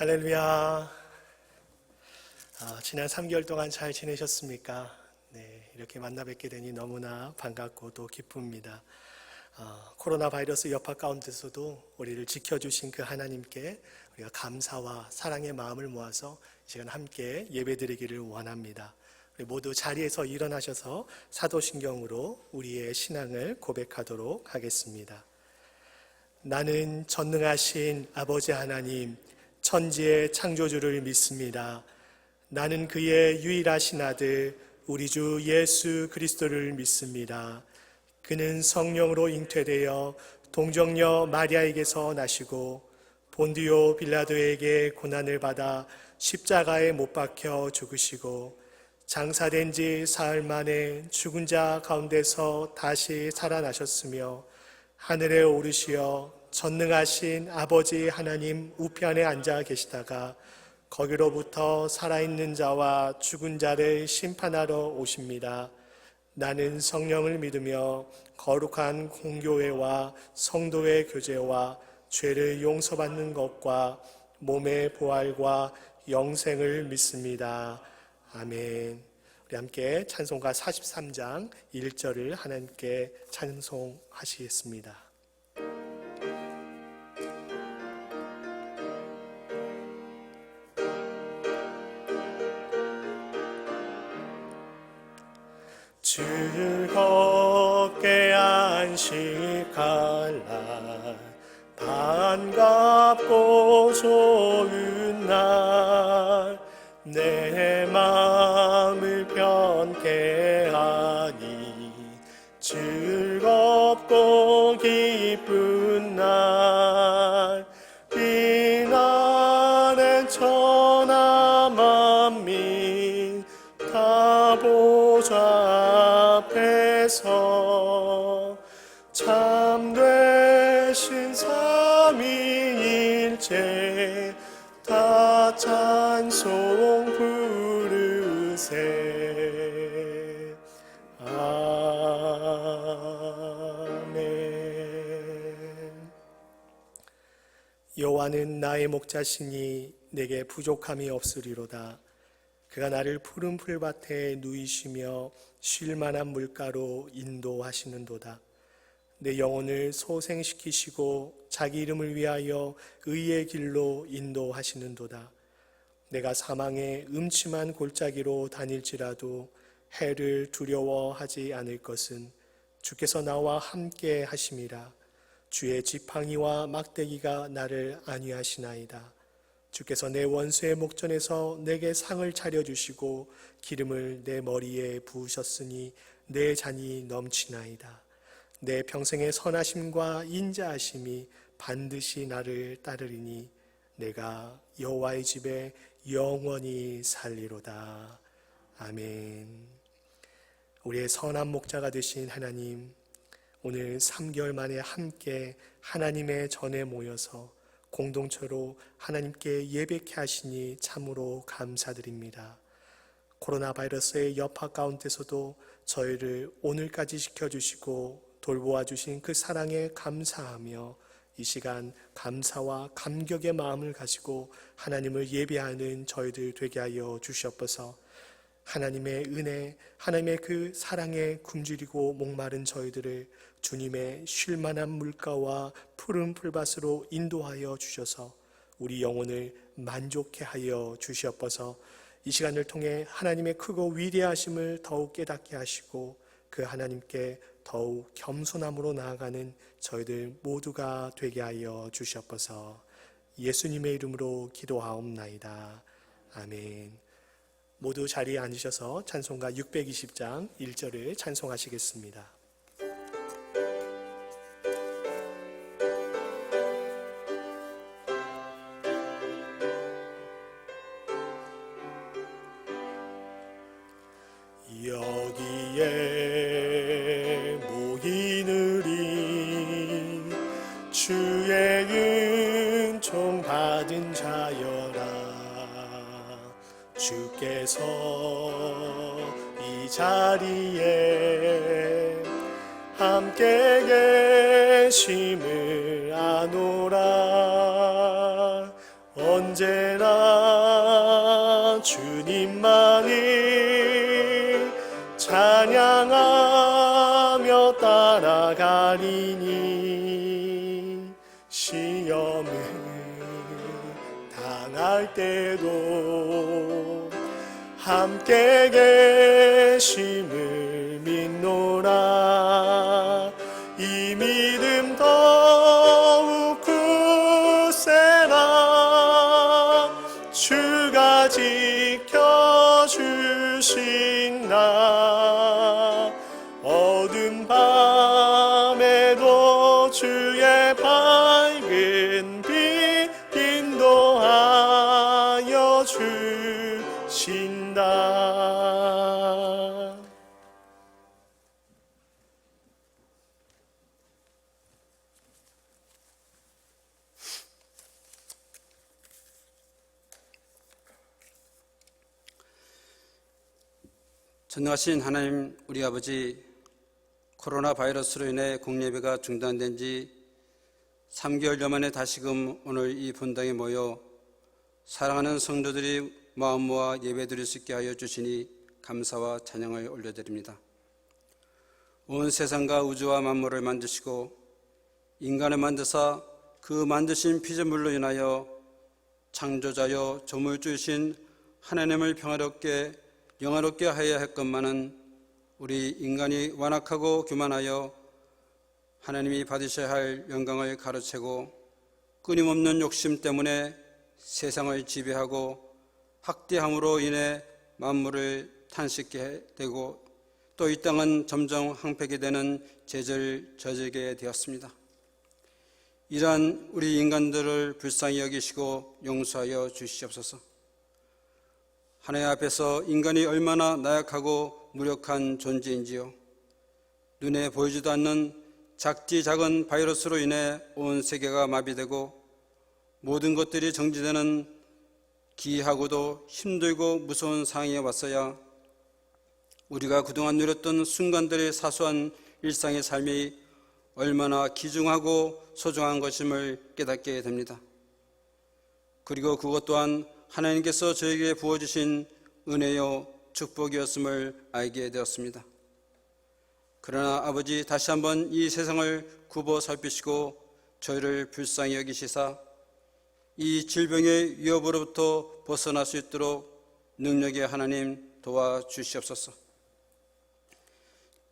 할렐루야. 지난 3개월 동안 잘 지내셨습니까? 네, 이렇게 만나 뵙게 되니 너무나 반갑고 또 기쁩니다. 코로나 바이러스 여파 가운데서도 우리를 지켜주신 그 하나님께 우리가 감사와 사랑의 마음을 모아서 이 시간 함께 예배드리기를 원합니다. 우리 모두 자리에서 일어나셔서 사도신경으로 우리의 신앙을 고백하도록 하겠습니다. 나는 전능하신 아버지 하나님, 천지의 창조주를 믿습니다. 나는 그의 유일하신 아들 우리 주 예수 그리스도를 믿습니다. 그는 성령으로 잉태되어 동정녀 마리아에게서 나시고 본디오 빌라도에게 고난을 받아 십자가에 못 박혀 죽으시고 장사된 지 사흘 만에 죽은 자 가운데서 다시 살아나셨으며 하늘에 오르시어 전능하신 아버지 하나님 우편에 앉아 계시다가 거기로부터 살아있는 자와 죽은 자를 심판하러 오십니다. 나는 성령을 믿으며 거룩한 공교회와 성도의 교제와 죄를 용서받는 것과 몸의 부활과 영생을 믿습니다. 아멘. 우리 함께 찬송가 43장 1절을 하나님께 찬송하시겠습니다. 즐겁게 안식할 날 반갑고 좋은 날 내 마음을 편케 하니 즐겁고 기쁜 날 이날엔 천하 만민 다 보좌 앞에서 참되신 삼위일체 다 찬송 부르세. 아멘. 여호와는 나의 목자시니 내게 부족함이 없으리로다. 그가 나를 푸른 풀밭에 누이시며 쉴 만한 물가로 인도하시는도다. 내 영혼을 소생시키시고 자기 이름을 위하여 의의 길로 인도하시는도다. 내가 사망의 음침한 골짜기로 다닐지라도 해를 두려워하지 않을 것은 주께서 나와 함께 하심이라. 주의 지팡이와 막대기가 나를 안위하시나이다. 주께서 내 원수의 목전에서 내게 상을 차려주시고 기름을 내 머리에 부으셨으니 내 잔이 넘치나이다. 내 평생의 선하심과 인자하심이 반드시 나를 따르리니 내가 여호와의 집에 영원히 살리로다. 아멘. 우리의 선한 목자가 되신 하나님, 오늘 3개월 만에 함께 하나님의 전에 모여서 공동체로 하나님께 예배케 하시니 참으로 감사드립니다. 코로나 바이러스의 여파 가운데서도 저희를 오늘까지 지켜주시고 돌보아 주신 그 사랑에 감사하며 이 시간 감사와 감격의 마음을 가지고 하나님을 예배하는 저희들 되게 하여 주시옵소서. 하나님의 은혜, 하나님의 그 사랑에 굶주리고 목마른 저희들을 주님의 쉴만한 물가와 푸른 풀밭으로 인도하여 주셔서 우리 영혼을 만족해 하여 주시옵소서. 이 시간을 통해 하나님의 크고 위대하심을 더욱 깨닫게 하시고 그 하나님께 더욱 겸손함으로 나아가는 저희들 모두가 되게 하여 주시옵소서. 예수님의 이름으로 기도하옵나이다. 아멘. 모두 자리에 앉으셔서 찬송가 620장 1절을 찬송하시겠습니다. 여기에 모이느니 주의 은총 받은 자여라. 주께서 이 자리에 함께 계심을 아노라. 언제나 나가리니 시험을 당할 때도 함께 계심을 믿노라. 이 믿음 더욱 굳세나 주가 지켜주신다. 어두운 밤에도 주의 밝은 빛 인도하여 주신다. 전능하신 하나님 우리 아버지, 코로나 바이러스로 인해 공예배가 중단된 지 3개월여 만에 다시금 오늘 이 본당에 모여 사랑하는 성도들이 마음 모아 예배드릴 수 있게 하여 주시니 감사와 찬양을 올려드립니다. 온 세상과 우주와 만물을 만드시고 인간을 만드사 그 만드신 피조물로 인하여 창조자여 조물주이신 하나님을 평화롭게 영화롭게 하여야 했건만은 우리 인간이 완악하고 교만하여 하나님이 받으셔야 할 영광을 가로채고 끊임없는 욕심 때문에 세상을 지배하고 학대함으로 인해 만물을 탄식케 되고 또 이 땅은 점점 황폐게 되는 죄를 저지르게 되었습니다. 이러한 우리 인간들을 불쌍히 여기시고 용서하여 주시옵소서. 하나님 앞에서 인간이 얼마나 나약하고 무력한 존재인지요, 눈에 보이지도 않는 작디 작은 바이러스로 인해 온 세계가 마비되고 모든 것들이 정지되는 기이하고도 힘들고 무서운 상황에 왔어야 우리가 그동안 누렸던 순간들의 사소한 일상의 삶이 얼마나 귀중하고 소중한 것임을 깨닫게 됩니다. 그리고 그것 또한 하나님께서 저에게 부어주신 은혜요 축복이었음을 알게 되었습니다. 그러나 아버지, 다시 한번 이 세상을 굽어 살피시고 저희를 불쌍히 여기시사 이 질병의 위협으로부터 벗어날 수 있도록 능력의 하나님 도와주시옵소서.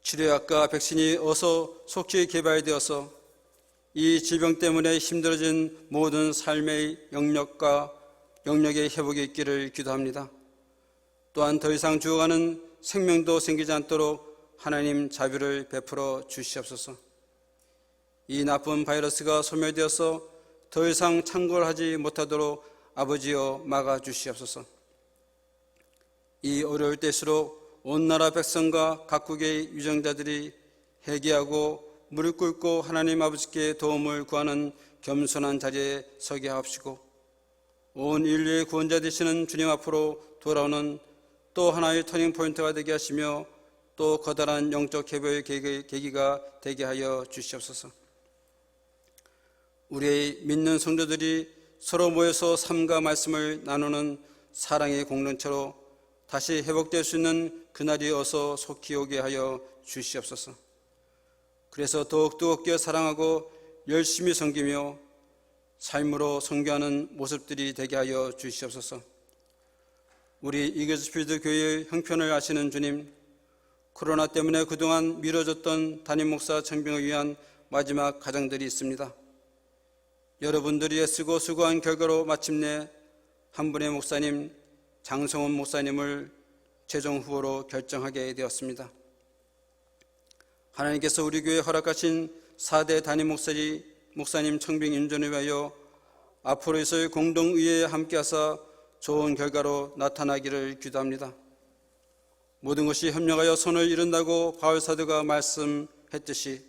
치료약과 백신이 어서 속히 개발되어서 이 질병 때문에 힘들어진 모든 삶의 영역의 회복이 있기를 기도합니다. 또한 더 이상 죽어가는 생명도 생기지 않도록 하나님 자비를 베풀어 주시옵소서. 이 나쁜 바이러스가 소멸되어서 더 이상 창궐하지 못하도록 아버지여 막아주시옵소서. 이 어려울 때일수록 온 나라 백성과 각국의 유정자들이 회개하고 무릎 꿇고 하나님 아버지께 도움을 구하는 겸손한 자리에 서게 하옵시고 온 인류의 구원자 되시는 주님 앞으로 돌아오는 또 하나의 터닝포인트가 되게 하시며 또 커다란 영적 회복의 계기가 되게 하여 주시옵소서. 우리의 믿는 성도들이 서로 모여서 삶과 말씀을 나누는 사랑의 공동체로 다시 회복될 수 있는 그날이 어서 속히 오게 하여 주시옵소서. 그래서 더욱 뜨겁게 사랑하고 열심히 섬기며 삶으로 선교하는 모습들이 되게 하여 주시옵소서. 우리 이글스필드 교회의 형편을 아시는 주님, 코로나 때문에 그동안 미뤄졌던 담임 목사 청빙을 위한 마지막 과정들이 있습니다. 여러분들이 애쓰고 수고한 결과로 마침내 한 분의 목사님, 장성원 목사님을 최종 후보로 결정하게 되었습니다. 하나님께서 우리 교회에 허락하신 4대 담임 목사님 청빙 인준을 위하여 앞으로 있을 공동의회에 함께하사 좋은 결과로 나타나기를 기도합니다. 모든 것이 협력하여 선을 이룬다고 바울 사도가 말씀했듯이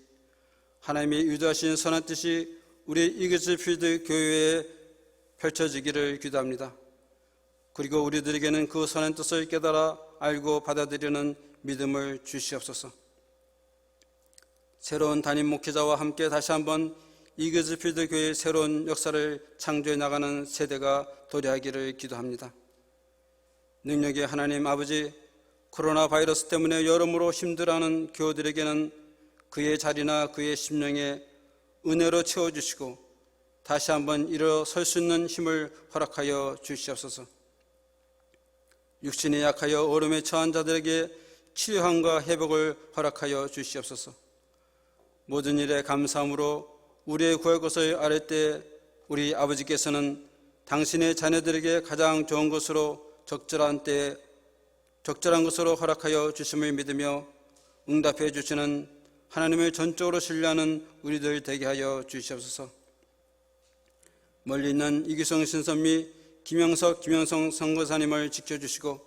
하나님이 의도하신 선한 뜻이 우리 이글스필드 교회에 펼쳐지기를 기도합니다. 그리고 우리들에게는 그 선한 뜻을 깨달아 알고 받아들이는 믿음을 주시옵소서. 새로운 담임 목회자와 함께 다시 한번 이글스필드 교회의 새로운 역사를 창조해 나가는 세대가 도래하기를 기도합니다. 능력의 하나님 아버지, 코로나 바이러스 때문에 여러모로 힘들어하는 교우들에게는 그의 자리나 그의 심령에 은혜로 채워주시고 다시 한번 일어설 수 있는 힘을 허락하여 주시옵소서. 육신이 약하여 어려움에 처한 자들에게 치료함과 회복을 허락하여 주시옵소서. 모든 일에 감사함으로 우리의 구할 것을 아뢰 때 우리 아버지께서는 당신의 자녀들에게 가장 좋은 것으로 적절한 때에 적절한 것으로 허락하여 주심을 믿으며 응답해 주시는 하나님을 전적으로 신뢰하는 우리들 되게 하여 주시옵소서. 멀리 있는 이규성 신선 및 김영성 선교사님을 지켜주시고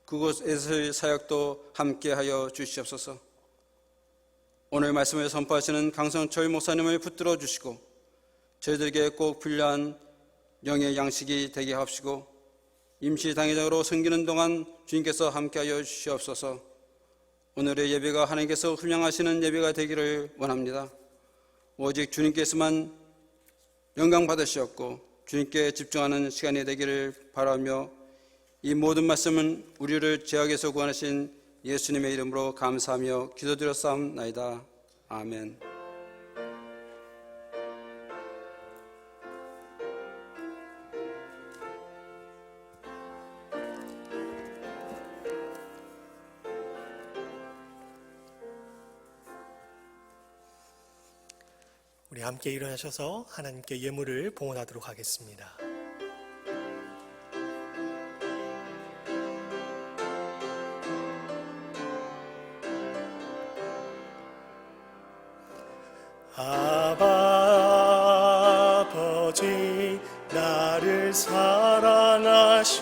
그곳에서의 사역도 함께하여 주시옵소서. 오늘 말씀을 선포하시는 강성철 목사님을 붙들어 주시고 저희들에게 꼭 필요한 영의 양식이 되게 하옵시고 임시당회장으로 섬기는 동안 주님께서 함께하여 주시옵소서. 오늘의 예배가 하나님께서 훈령하시는 예배가 되기를 원합니다. 오직 주님께서만 영광 받으시옵고 주님께 집중하는 시간이 되기를 바라며 이 모든 말씀은 우리를 죄악에서 구원하신 예수님의 이름으로 감사하며 기도드렸사옵나이다. 아멘. 우리 함께 일어나셔서 하나님께 예물을 봉헌하도록 하겠습니다. 아버지 나를 사랑하시니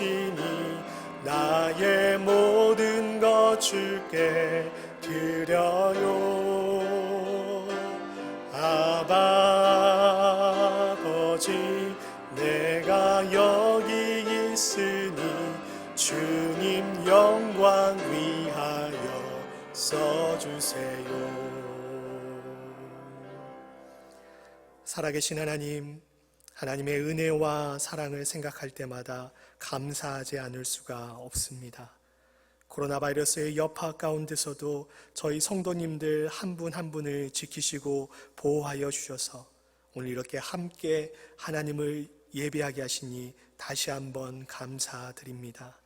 나의 모든 것 주께 드려요. 아버지 내가 여기 있으니 주님 영광 위하여 써주세요. 살아계신 하나님, 하나님의 은혜와 사랑을 생각할 때마다 감사하지 않을 수가 없습니다. 코로나 바이러스의 여파 가운데서도 저희 성도님들 한 분 한 분을 지키시고 보호하여 주셔서 오늘 이렇게 함께 하나님을 예배하게 하시니 다시 한번 감사드립니다.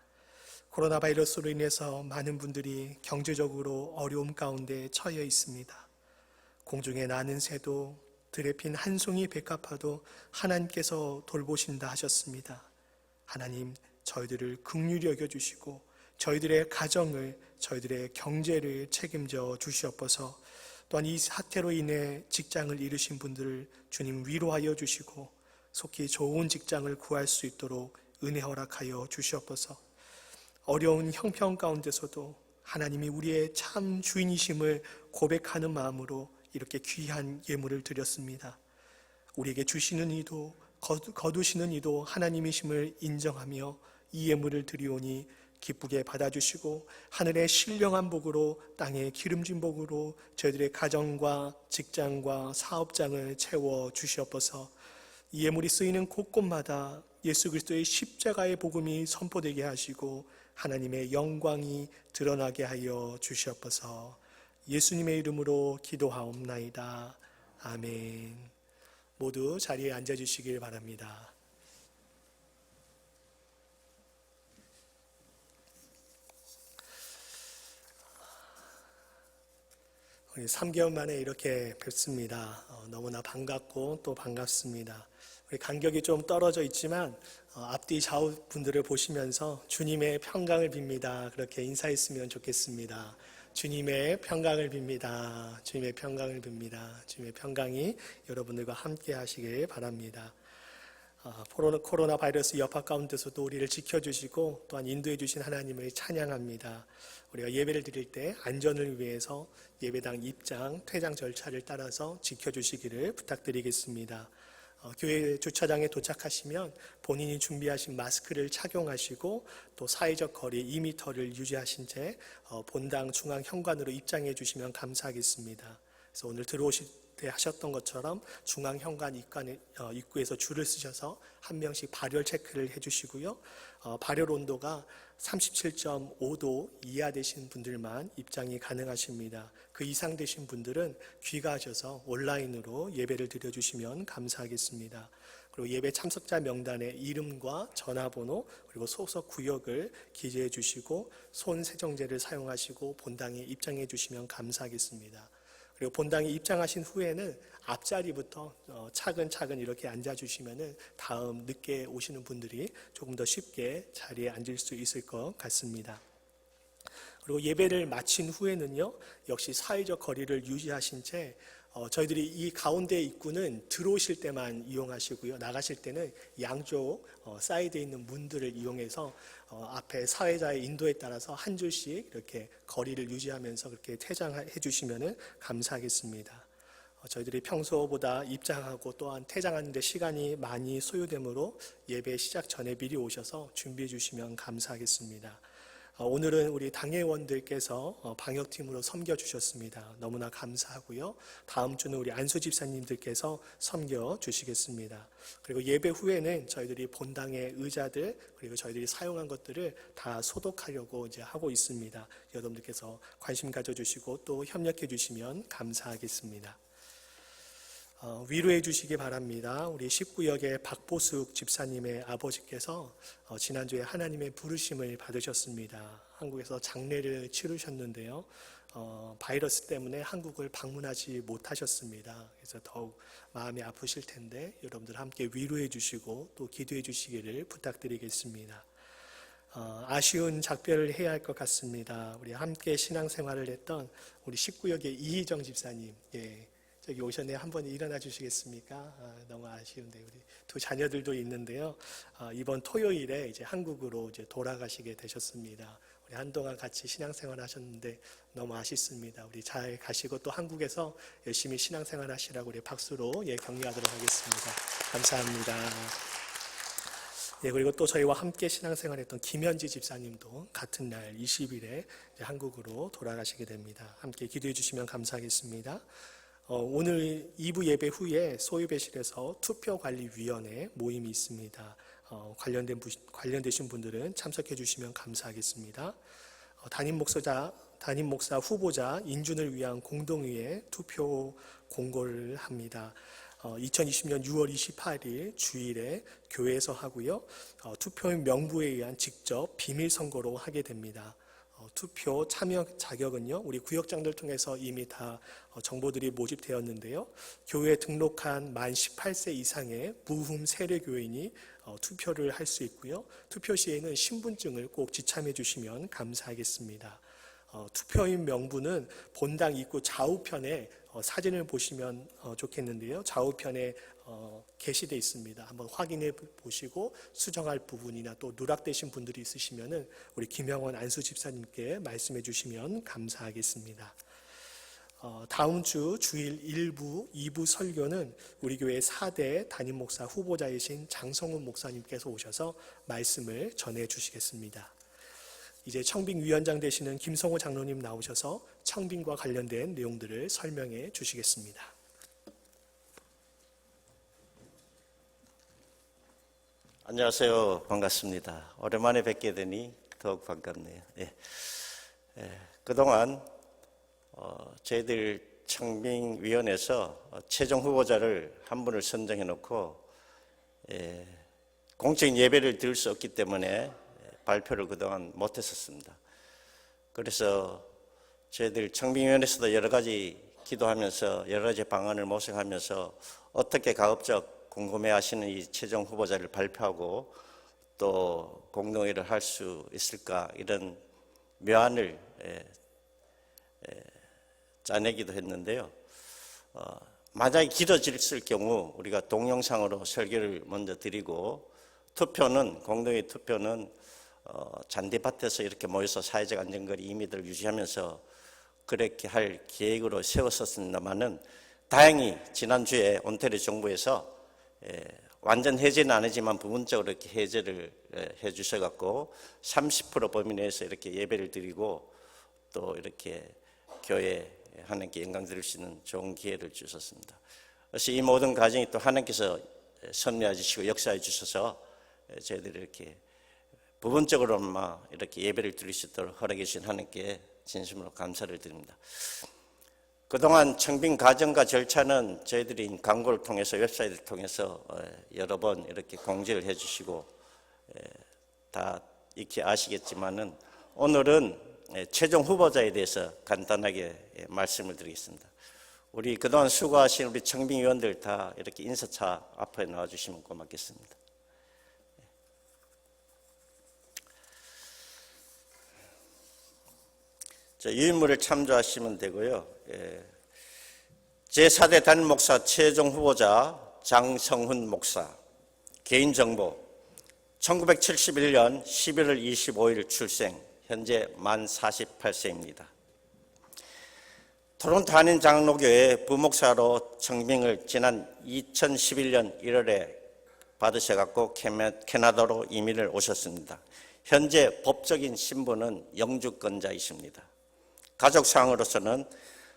코로나 바이러스로 인해서 많은 분들이 경제적으로 어려움 가운데 처해 있습니다. 공중에 나는 새도 들에 핀 한 송이 백합화도 하나님께서 돌보신다 하셨습니다. 하나님, 저희들을 긍휼히 여겨주시고 저희들의 가정을, 저희들의 경제를 책임져 주시옵소서. 또한 이 사태로 인해 직장을 잃으신 분들을 주님 위로하여 주시고 속히 좋은 직장을 구할 수 있도록 은혜 허락하여 주시옵소서. 어려운 형편 가운데서도 하나님이 우리의 참 주인이심을 고백하는 마음으로 이렇게 귀한 예물을 드렸습니다. 우리에게 주시는 이도 거두시는 이도 하나님이심을 인정하며 이 예물을 드리오니 기쁘게 받아주시고 하늘의 신령한 복으로 땅의 기름진 복으로 저희들의 가정과 직장과 사업장을 채워 주시옵소서. 이 예물이 쓰이는 곳곳마다 예수 그리스도의 십자가의 복음이 선포되게 하시고 하나님의 영광이 드러나게 하여 주시옵소서. 예수님의 이름으로 기도하옵나이다. 아멘. 모두 자리에 앉아주시길 바랍니다. 우리 3개월 만에 이렇게 뵙습니다. 너무나 반갑고 또 반갑습니다. 우리 간격이 좀 떨어져 있지만 앞뒤 좌우 분들을 보시면서 주님의 평강을 빕니다. 그렇게 인사했으면 좋겠습니다. 주님의 평강을 빕니다. 주님의 평강을 빕니다. 주님의 평강이 여러분들과 함께 하시길 바랍니다. 코로나 바이러스 여파 가운데서도 우리를 지켜주시고 또한 인도해 주신 하나님을 찬양합니다. 우리가 예배를 드릴 때 안전을 위해서 예배당 입장, 퇴장 절차를 따라서 지켜주시기를 부탁드리겠습니다. 교회 주차장에 도착하시면 본인이 준비하신 마스크를 착용하시고 또 사회적 거리 2m를 유지하신 채 본당 중앙 현관으로 입장해 주시면 감사하겠습니다. 그래서 오늘 들어오실 그때 하셨던 것처럼 중앙 현관 입구에서 줄을 쓰셔서 한 명씩 발열 체크를 해주시고요. 발열 온도가 37.5도 이하 되신 분들만 입장이 가능하십니다. 그 이상 되신 분들은 귀가하셔서 온라인으로 예배를 드려주시면 감사하겠습니다. 그리고 예배 참석자 명단에 이름과 전화번호 그리고 소속 구역을 기재해 주시고 손 세정제를 사용하시고 본당에 입장해 주시면 감사하겠습니다. 그리고 본당에 입장하신 후에는 앞자리부터 차근차근 이렇게 앉아주시면 다음 늦게 오시는 분들이 조금 더 쉽게 자리에 앉을 수 있을 것 같습니다. 그리고 예배를 마친 후에는요, 역시 사회적 거리를 유지하신 채 저희들이 이 가운데 입구는 들어오실 때만 이용하시고요. 나가실 때는 양쪽 사이드에 있는 문들을 이용해서 앞에 사회자의 인도에 따라서 한 줄씩 이렇게 거리를 유지하면서 그렇게 퇴장해 주시면 감사하겠습니다. 저희들이 평소보다 입장하고 또한 퇴장하는 데 시간이 많이 소요되므로 예배 시작 전에 미리 오셔서 준비해 주시면 감사하겠습니다. 오늘은 우리 당회원들께서 방역팀으로 섬겨주셨습니다. 너무나 감사하고요. 다음 주는 우리 안수 집사님들께서 섬겨주시겠습니다. 그리고 예배 후에는 저희들이 본당의 의자들 그리고 저희들이 사용한 것들을 다 소독하려고 이제 하고 있습니다. 여러분들께서 관심 가져주시고 또 협력해 주시면 감사하겠습니다. 위로해 주시기 바랍니다. 우리 19역의 박보숙 집사님의 아버지께서 지난주에 하나님의 부르심을 받으셨습니다. 한국에서 장례를 치르셨는데요. 바이러스 때문에 한국을 방문하지 못하셨습니다. 그래서 더욱 마음이 아프실 텐데 여러분들 함께 위로해 주시고 또 기도해 주시기를 부탁드리겠습니다. 아쉬운 작별을 해야 할 것 같습니다. 우리 함께 신앙생활을 했던 우리 19역의 이희정 집사님, 저기 오셨네요. 한번 일어나 주시겠습니까? 너무 아쉬운데 우리 두 자녀들도 있는데요. 이번 토요일에 이제 한국으로 이제 돌아가시게 되셨습니다. 우리 한동안 같이 신앙생활 하셨는데 너무 아쉽습니다. 우리 잘 가시고 또 한국에서 열심히 신앙생활 하시라고 우리 박수로 격려하도록 하겠습니다. 감사합니다. 그리고 또 저희와 함께 신앙생활했던 김현지 집사님도 같은 날 20일에 한국으로 돌아가시게 됩니다. 함께 기도해 주시면 감사하겠습니다. 오늘 2부 예배 후에 소유배실에서 투표관리위원회 모임이 있습니다. 관련되신 분들은 참석해 주시면 감사하겠습니다. 담임 목사 후보자 인준을 위한 공동의회 투표 공고를 합니다. 2020년 6월 28일 주일에 교회에서 하고요. 투표인 명부에 의한 직접 비밀 선거로 하게 됩니다. 투표 참여 자격은요, 우리 구역장들 통해서 이미 다 정보들이 모집되었는데요. 교회에 등록한 만 18세 이상의 무흠 세례교인이 투표를 할 수 있고요. 투표 시에는 신분증을 꼭 지참해 주시면 감사하겠습니다. 투표인 명부는 본당 입구 좌우편에 사진을 보시면 좋겠는데요. 좌우편에 게시되어 있습니다. 한번 확인해 보시고 수정할 부분이나 또 누락되신 분들이 있으시면 우리 김영원 안수 집사님께 말씀해 주시면 감사하겠습니다. 다음 주 주일 1부, 2부 설교는 우리 교회 4대 담임 목사 후보자이신 장성훈 목사님께서 오셔서 말씀을 전해 주시겠습니다. 이제 청빙위원장 되시는 김성호 장로님 나오셔서 청빙과 관련된 내용들을 설명해 주시겠습니다. 안녕하세요. 반갑습니다. 오랜만에 뵙게 되니 더욱 반갑네요. 그동안 저희들 청빙위원회에서 최종 후보자를 한 분을 선정해 놓고 공적인 예배를 드릴 수 없기 때문에 발표를 그동안 못했었습니다. 그래서 저희들 청빙위원회에서도 여러 가지 기도하면서 여러 가지 방안을 모색하면서 어떻게 가급적 궁금해하시는 이 최종 후보자를 발표하고 또 공동회의를 할 수 있을까 이런 묘안을 짜내기도 했는데요. 만약에 길어질 경우 우리가 동영상으로 설교를 먼저 드리고 공동회의 투표는 잔디밭에서 이렇게 모여서 사회적 안전거리 2m를 유지하면서 그렇게 할 계획으로 세웠었습니다만은 다행히 지난주에 온태리 정부에서 완전 해제는 아니지만 부분적으로 이렇게 해제를 해 주셔갖고 30% 범위 내에서 이렇게 예배를 드리고 또 이렇게 교회 하나님께 영광 드릴 수 있는 좋은 기회를 주셨습니다. 그래서 이 모든 과정이 또 하나님께서 섭리해 주시고 역사해 주셔서 저희들이 이렇게 부분적으로만 이렇게 예배를 드릴 수 있도록 허락해 주신 하나님께 진심으로 감사를 드립니다. 그동안 청빙 과정과 절차는 저희들이 광고를 통해서 웹사이트를 통해서 여러 번 이렇게 공지를 해 주시고 다 익히 아시겠지만은 오늘은 최종 후보자에 대해서 간단하게 말씀을 드리겠습니다. 우리 그동안 수고하신 우리 청빙위원들 다 이렇게 인사차 앞에 나와주시면 고맙겠습니다. 유인물을 참조하시면 되고요. 제4대 담임 목사 최종 후보자 장성훈 목사. 개인정보 1971년 11월 25일 출생, 현재 만 48세입니다. 토론토 한인장로교회 부목사로 청빙을 지난 2011년 1월에 받으셔갖고 캐나다로 이민을 오셨습니다. 현재 법적인 신분은 영주권자이십니다. 가족상으로서는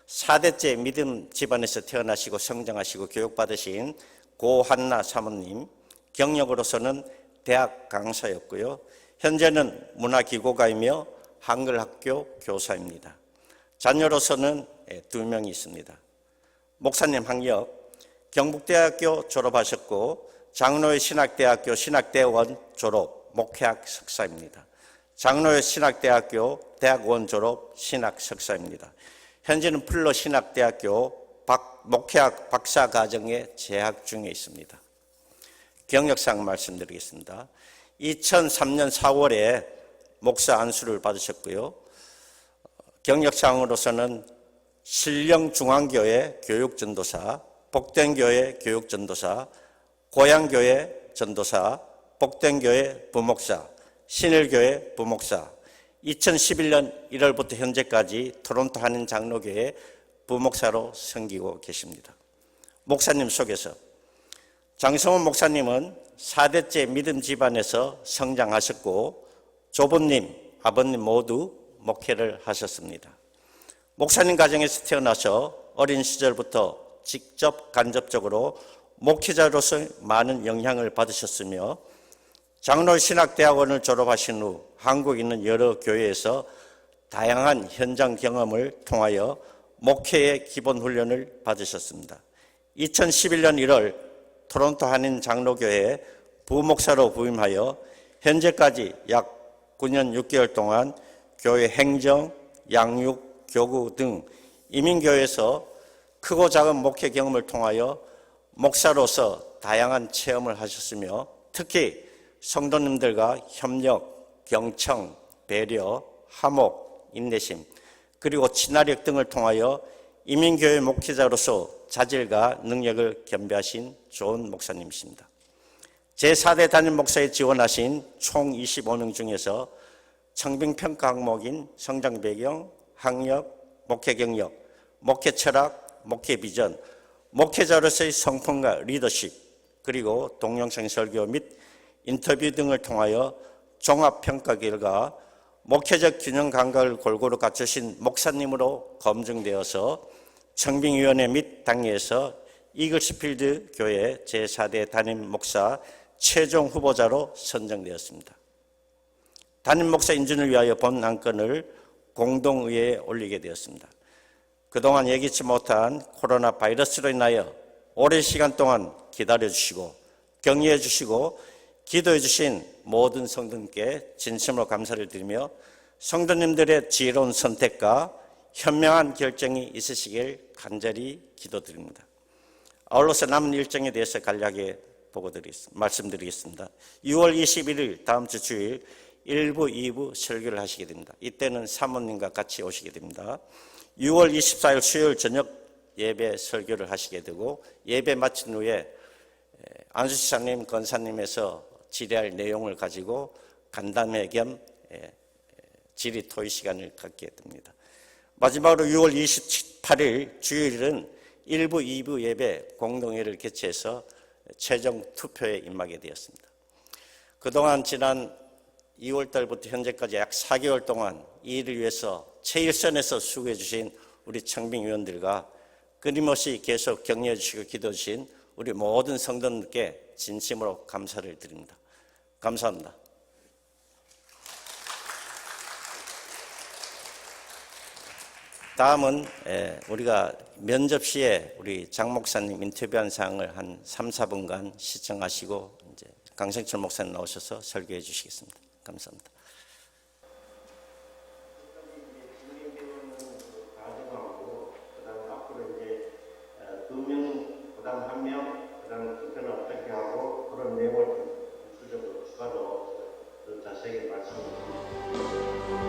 4대째 믿음 집안에서 태어나시고 성장하시고 교육받으신 고한나 사모님, 경력으로서는 대학 강사였고요. 현재는 문화기고가이며 한글학교 교사입니다. 자녀로서는 2명이 있습니다. 목사님 학력, 경북대학교 졸업하셨고 장로회 신학대학교 신학대원 졸업, 목회학 석사입니다. 장로회 신학대학교 대학원 졸업, 신학 석사입니다. 현재는 풀러 신학대학교 목회학 박사과정에 재학 중에 있습니다. 경력상 말씀드리겠습니다. 2003년 4월에 목사 안수를 받으셨고요. 경력상으로서는 신령중앙교회 교육전도사, 복된교회 교육전도사, 고양교회 전도사, 복된교회 부목사, 신일교회 부목사, 2011년 1월부터 현재까지 토론토 한인장로교회 부목사로 섬기고 계십니다. 목사님 소개서. 장성훈 목사님은 4대째 믿음 집안에서 성장하셨고 조부님, 아버님 모두 목회를 하셨습니다. 목사님 가정에서 태어나서 어린 시절부터 직접 간접적으로 목회자로서 많은 영향을 받으셨으며 장로 신학대학원을 졸업하신 후 한국에 있는 여러 교회에서 다양한 현장 경험을 통하여 목회의 기본 훈련을 받으셨습니다. 2011년 1월 토론토 한인 장로교회 부목사로 부임하여 현재까지 약 9년 6개월 동안 교회 행정, 양육, 교구 등 이민교회에서 크고 작은 목회 경험을 통하여 목사로서 다양한 체험을 하셨으며 특히 성도님들과 협력, 경청, 배려, 화목, 인내심, 그리고 친화력 등을 통하여 이민교회 목회자로서 자질과 능력을 겸비하신 좋은 목사님이십니다. 제4대 담임 목사에 지원하신 총 25명 중에서 청빙평가 항목인 성장 배경, 학력, 목회 경력, 목회 철학, 목회 비전, 목회자로서의 성품과 리더십, 그리고 동영상 설교 및 인터뷰 등을 통하여 종합평가 결과 목회적 균형 감각을 골고루 갖추신 목사님으로 검증되어서 청빙위원회 및 당회에서 이글스필드 교회 제4대 담임 목사 최종 후보자로 선정되었습니다. 담임 목사 인준을 위하여 본 안건을 공동의회에 올리게 되었습니다. 그동안 예기치 못한 코로나 바이러스로 인하여 오랜 시간 동안 기다려주시고 격려해 주시고 기도해 주신 모든 성도님께 진심으로 감사를 드리며 성도님들의 지혜로운 선택과 현명한 결정이 있으시길 간절히 기도드립니다. 아울러서 남은 일정에 대해서 간략하게 말씀드리겠습니다. 6월 21일 다음 주 주일 1부, 2부 설교를 하시게 됩니다. 이때는 사모님과 같이 오시게 됩니다. 6월 24일 수요일 저녁 예배 설교를 하시게 되고 예배 마친 후에 안수지사님, 권사님에서 질의할 내용을 가지고 간담회 겸 질의 토의 시간을 갖게 됩니다. 마지막으로 6월 28일 주일은 1부, 2부 예배 공동회를 개최해서 최종 투표에 임하게 되었습니다. 그동안 지난 2월 달부터 현재까지 약 4개월 동안 이 일을 위해서 최일선에서 수고해 주신 우리 청빙위원들과 끊임없이 계속 격려해 주시고 기도해 주신 우리 모든 성도님께 진심으로 감사를 드립니다. 감사합니다. 다음은 우리가 면접 시에 우리 장 목사님 인터뷰한 사항을 한 3, 4분간 시청하시고 이제 강성철 목사님 나오셔서 설교해 주시겠습니다. 감사합니다. 자세히 말씀드립니다.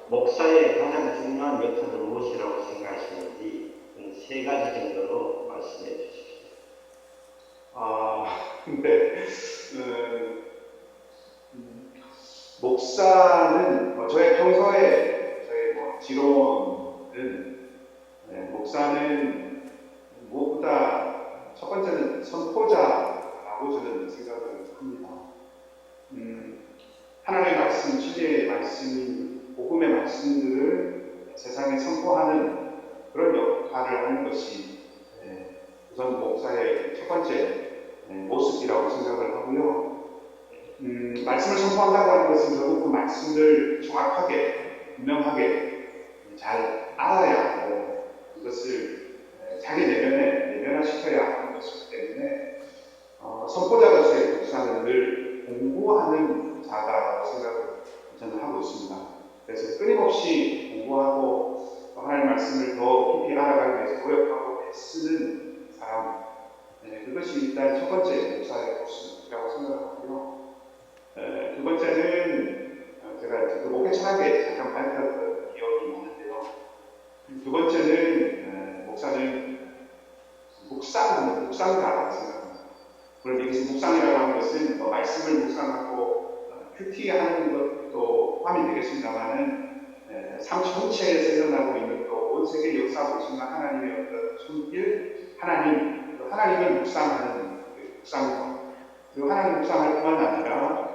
목사의 가장 중요한 역할은 무엇이라고 생각하시는지 세 가지 정도로 말씀해 주십시오. 네. 목사는 저의 평소에 저의 지론은 목사는 무엇보다 첫 번째는 선포자라고 저는 생각을 합니다. 하나님의 말씀, 진리의 말씀, 복음의 말씀들을 세상에 선포하는 그런 역할을 하는 것이 우선 목사의 첫 번째 모습이라고 생각을 하고요. 말씀을 선포한다고 하는 것은 결국 그 말씀을 정확하게, 분명하게 잘 알아야 하고 그것을 자기 내면에 내면화시켜야 하는 것이기 때문에 선포자로서의 목사는 늘 공부하는 자다라고 생각을 저는 하고 있습니다. 그래서 끊임없이 공부하고 하나님의 말씀을 더 깊이 알아가기 위해서 노력하고 애쓰는 사람, 그것이 일단 첫 번째 목사의 모습이라고 생각하고요. 두 번째는 제가 그 목회 철학에 잠깐 발표했던 기억이 있는데요. 두 번째는 목사는 묵상가라고 생각합니다. 물론 여기서 묵상이라고 하는 것은 말씀을 묵상하고 큐티하는 것도 포함이 되겠습니다만은 삶 전체에 생겨나고 있는 또 온 세계 역사하고 있지만 하나님의 어떤 손길, 하나님을 묵상하는 묵상과 그리고 하나님 묵상할 뿐만 아니라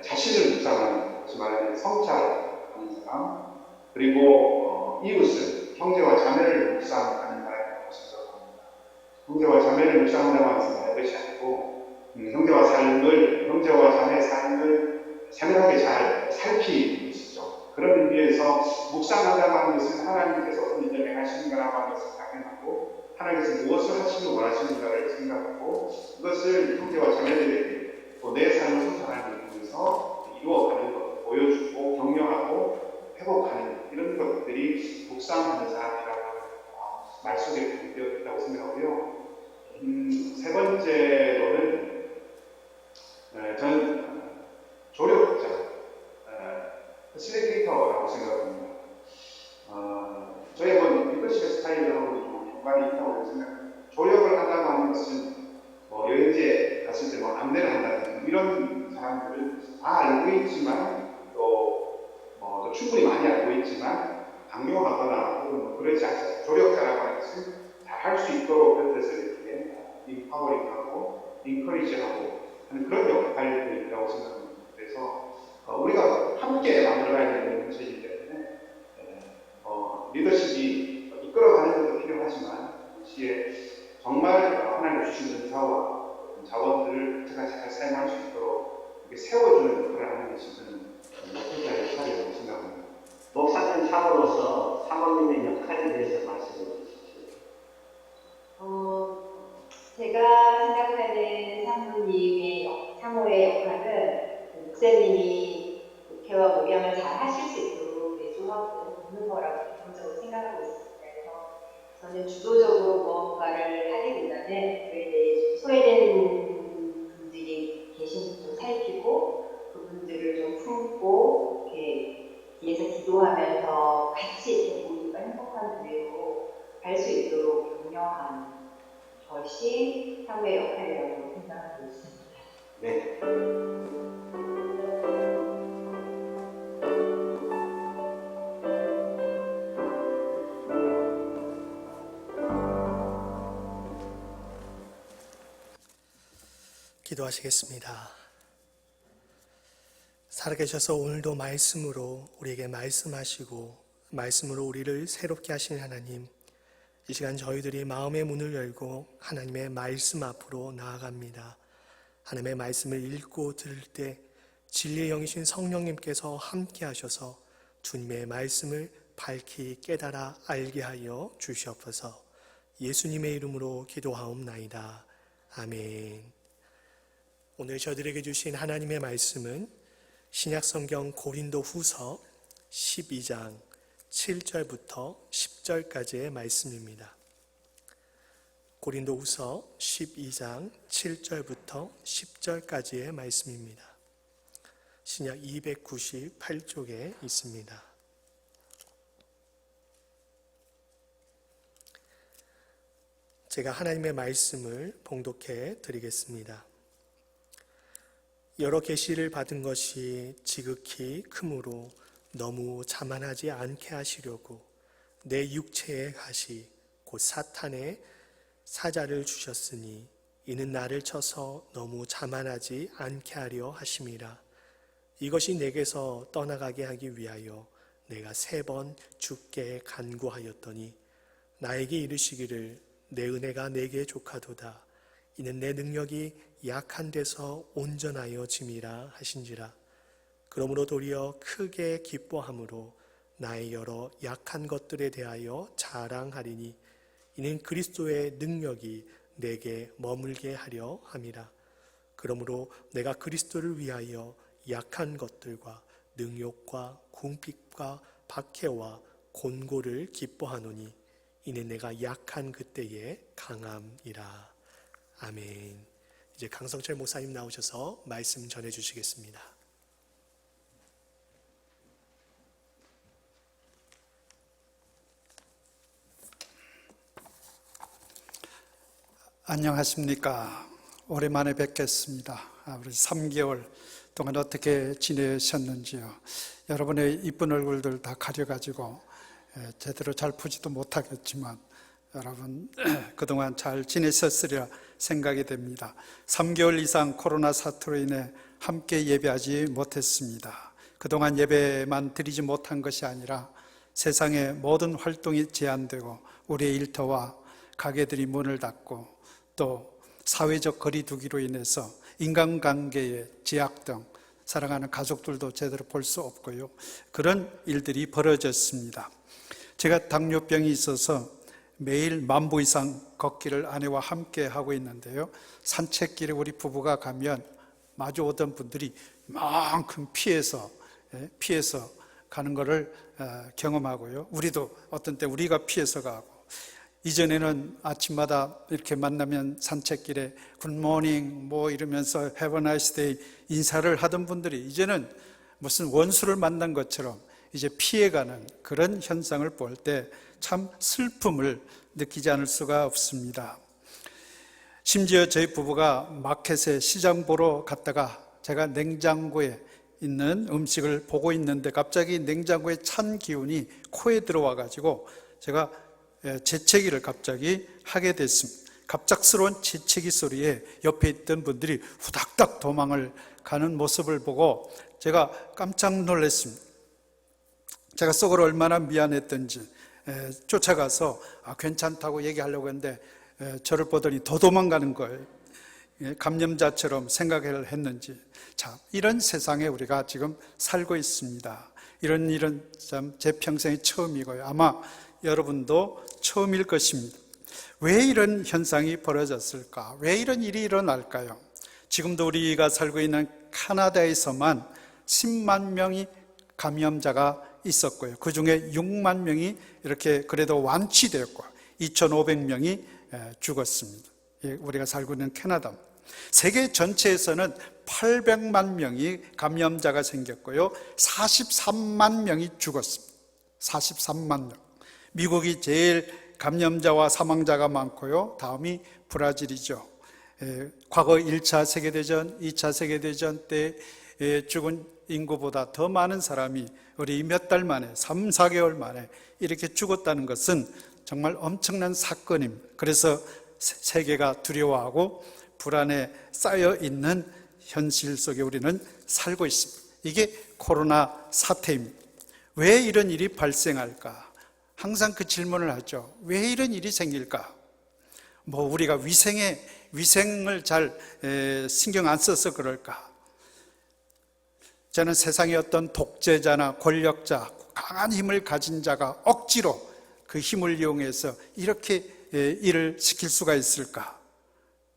자신을 묵상하는 것이 말하는 성찰하는 사람 그리고 이웃을 형제와 자매를 묵상하는 사람이라고 생각합니다. 형제와 자매를 묵상한다고 하는 것이 아니고 형제와 자매의 삶을 세밀하게 잘 살피는 것이죠. 그런 의미에서 묵상한다고 하는 것은 하나님께서 어떤 일을 행하시는가라고 하는 것을 확인하고 하나님께서 무엇을 하시길 원하시는가를 생각하고 그것을 형제와 자매들에게 또 내 삶을 성장하는 데 통해서 이루어가는 것, 보여주고 격려하고 회복하는 이런 것들이 묵상하는 사람이라고 말 속에 담겨 있다고 생각하고요. 세 번째로는 저는 조력자, 패실리테이터라고 생각합니다. 저의 리더십 스타일하고 좀 연관이 있다고 생각합니다. 조력을 한다고 하는 것은 여행지에 갔을 때 안내를 한다든지 이런 사람들은 다 알고 있지만 또 충분히 많이 알고 있지만 강요하거나 혹은 그러지 않습니다. 조력자라고 하는 것은 잘 할 수 있도록 곁에서 이렇게 인파워링하고 인커리지하고 하는 그런 역할들이 있다고 생각합니다. 그래서 우리가 함께 만들어가야 되는 문제이기 때문에 리더십이 이끌어가는 것도 필요하지만 동시에 정말 하나님 주신 은사와 자원들을 제가 잘 사용할 수 있도록 이렇게 세워주는 역할을 하는 것이 저는 목회자의 역할이라고 생각합니다. 목사님 사모로서 사모님의 역할에 대해서 말씀해 주십시오. 제가 생각하는 사모의 역할은 목사님이 목회와 목양을 잘 하실 수 있도록 내조하고 돕는 거라고 기본적으로 생각하고 있습니다. 그래서 저는 주도적으로 무언가를 하기보다는 그에 대해 소외된 분들이 계신 분을 살피고 그분들을 좀 품고 이렇게 뒤에서 기도하면서 같이 이렇게 모두가 행복한 교회로 갈 수 있도록 격려하는 것이 사모의 역할이라고 생각하고 있습니다. 네. 기도하시겠습니다. 살아계셔서 오늘도 말씀으로 우리에게 말씀하시고 말씀으로 우리를 새롭게 하신 하나님, 이 시간 저희들이 마음의 문을 열고 하나님의 말씀 앞으로 나아갑니다. 하나님의 말씀을 읽고 들을 때 진리의 영이신 성령님께서 함께 하셔서 주님의 말씀을 밝히 깨달아 알게 하여 주시옵소서. 예수님의 이름으로 기도하옵나이다. 아멘. 오늘 저들에게 주신 하나님의 말씀은 신약성경 고린도 후서 12장 7절부터 10절까지의 말씀입니다. 고린도 후서 12장 7절부터 10절까지의 말씀입니다. 신약 298쪽에 있습니다. 제가 하나님의 말씀을 봉독해 드리겠습니다. 여러 계시를 받은 것이 지극히 크므로 너무 자만하지 않게 하시려고 내 육체의 가시 곧 사탄의 사자를 주셨으니 이는 나를 쳐서 너무 자만하지 않게 하려 하심이라. 이것이 내게서 떠나가게 하기 위하여 내가 3번 주께 간구하였더니 나에게 이르시기를 내 은혜가 내게 족하도다. 이는 내 능력이 약한 데서 온전하여 짐이라 하신지라. 그러므로 도리어 크게 기뻐함으로 나의 여러 약한 것들에 대하여 자랑하리니 이는 그리스도의 능력이 내게 머물게 하려 함이라. 그러므로 내가 그리스도를 위하여 약한 것들과 능욕과 궁핍과 박해와 곤고를 기뻐하노니 이는 내가 약한 그때의 강함이라. 아멘. 이제 강성철 목사님 나오셔서 말씀 전해 주시겠습니다. 안녕하십니까. 오랜만에 뵙겠습니다. 우리 3개월 동안 어떻게 지내셨는지요. 여러분의 이쁜 얼굴들 다 가려가지고 제대로 잘 보지도 못하겠지만 여러분 그동안 잘 지내셨으리라 생각이 됩니다. 3개월 이상 코로나 사태로 인해 함께 예배하지 못했습니다. 그동안 예배만 드리지 못한 것이 아니라 세상의 모든 활동이 제한되고 우리의 일터와 가게들이 문을 닫고 또 사회적 거리 두기로 인해서 인간관계의 제약 등 사랑하는 가족들도 제대로 볼 수 없고요. 그런 일들이 벌어졌습니다. 제가 당뇨병이 있어서 매일 10,000보 이상 걷기를 아내와 함께 하고 있는데요. 산책길에 우리 부부가 가면 마주 오던 분들이 이만큼 피해서 가는 것을 경험하고요. 우리도 어떤 때 우리가 피해서 가고, 이전에는 아침마다 이렇게 만나면 산책길에 굿모닝 뭐 이러면서 Have a nice day 인사를 하던 분들이 이제는 무슨 원수를 만난 것처럼 이제 피해가는 그런 현상을 볼 때 참 슬픔을 느끼지 않을 수가 없습니다. 심지어 저희 부부가 마켓에 시장 보러 갔다가 제가 냉장고에 있는 음식을 보고 있는데 갑자기 냉장고에 찬 기운이 코에 들어와 가지고 제가 재채기를 갑자기 하게 됐습니다. 갑작스러운 재채기 소리에 옆에 있던 분들이 후닥닥 도망을 가는 모습을 보고 제가 깜짝 놀랐습니다. 제가 속으로 얼마나 미안했던지 쫓아가서 괜찮다고 얘기하려고 했는데 저를 보더니 더 도망가는 거예요. 감염자처럼 생각을 했는지. 자, 이런 세상에 우리가 지금 살고 있습니다. 이런 일은 참 제 평생이 처음이고요. 아마 여러분도 처음일 것입니다. 왜 이런 현상이 벌어졌을까? 왜 이런 일이 일어날까요? 지금도 우리가 살고 있는 카나다에서만 10만 명이 감염자가 있었고요. 그 중에 6만 명이 이렇게 그래도 완치되었고 2,500명이 죽었습니다. 우리가 살고 있는 캐나다. 세계 전체에서는 800만 명이 감염자가 생겼고요. 43만 명이 죽었습니다. 43만 명. 미국이 제일 감염자와 사망자가 많고요. 다음이 브라질이죠. 과거 1차 세계대전, 2차 세계대전 때 죽은 인구보다 더 많은 사람이 우리 몇 달 만에, 3, 4개월 만에 이렇게 죽었다는 것은 정말 엄청난 사건입니다. 그래서 세계가 두려워하고 불안에 쌓여 있는 현실 속에 우리는 살고 있습니다. 이게 코로나 사태입니다. 왜 이런 일이 발생할까? 항상 그 질문을 하죠. 왜 이런 일이 생길까? 우리가 위생을 잘 신경 안 써서 그럴까? 저는 세상의 어떤 독재자나 권력자, 강한 힘을 가진 자가 억지로 그 힘을 이용해서 이렇게 일을 시킬 수가 있을까?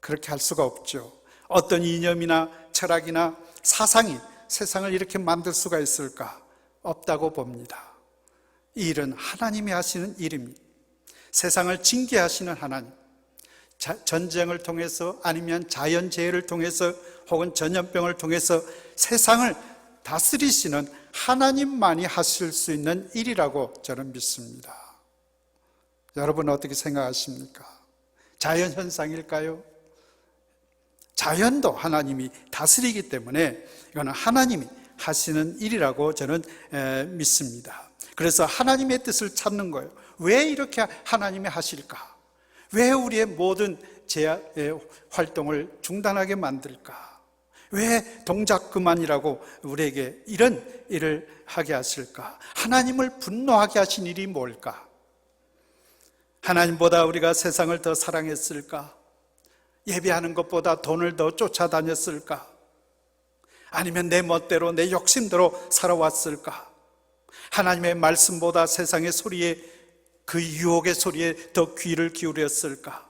그렇게 할 수가 없죠. 어떤 이념이나 철학이나 사상이 세상을 이렇게 만들 수가 있을까? 없다고 봅니다. 이 일은 하나님이 하시는 일입니다. 세상을 징계하시는 하나님, 전쟁을 통해서 아니면 자연재해를 통해서 혹은 전염병을 통해서 세상을 다스리시는 하나님만이 하실 수 있는 일이라고 저는 믿습니다. 여러분은 어떻게 생각하십니까? 자연현상일까요? 자연도 하나님이 다스리기 때문에 이거는 하나님이 하시는 일이라고 저는 믿습니다. 그래서 하나님의 뜻을 찾는 거예요. 왜 이렇게 하나님이 하실까? 왜 우리의 모든 활동을 중단하게 만들까? 왜 동작 그만이라고 우리에게 이런 일을 하게 하실까? 하나님을 분노하게 하신 일이 뭘까? 하나님보다 우리가 세상을 더 사랑했을까? 예배하는 것보다 돈을 더 쫓아다녔을까? 아니면 내 멋대로 내 욕심대로 살아왔을까? 하나님의 말씀보다 세상의 소리에, 그 유혹의 소리에 더 귀를 기울였을까?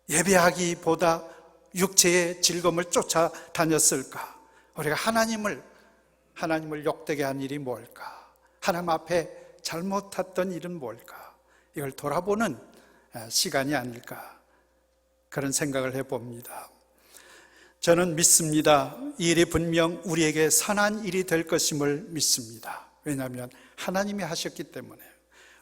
예배하기보다 육체의 즐거움을 쫓아다녔을까? 우리가 하나님을 욕되게 한 일이 뭘까? 하나님 앞에 잘못했던 일은 뭘까? 이걸 돌아보는 시간이 아닐까, 그런 생각을 해봅니다. 저는 믿습니다. 이 일이 분명 우리에게 선한 일이 될 것임을 믿습니다. 왜냐하면 하나님이 하셨기 때문에.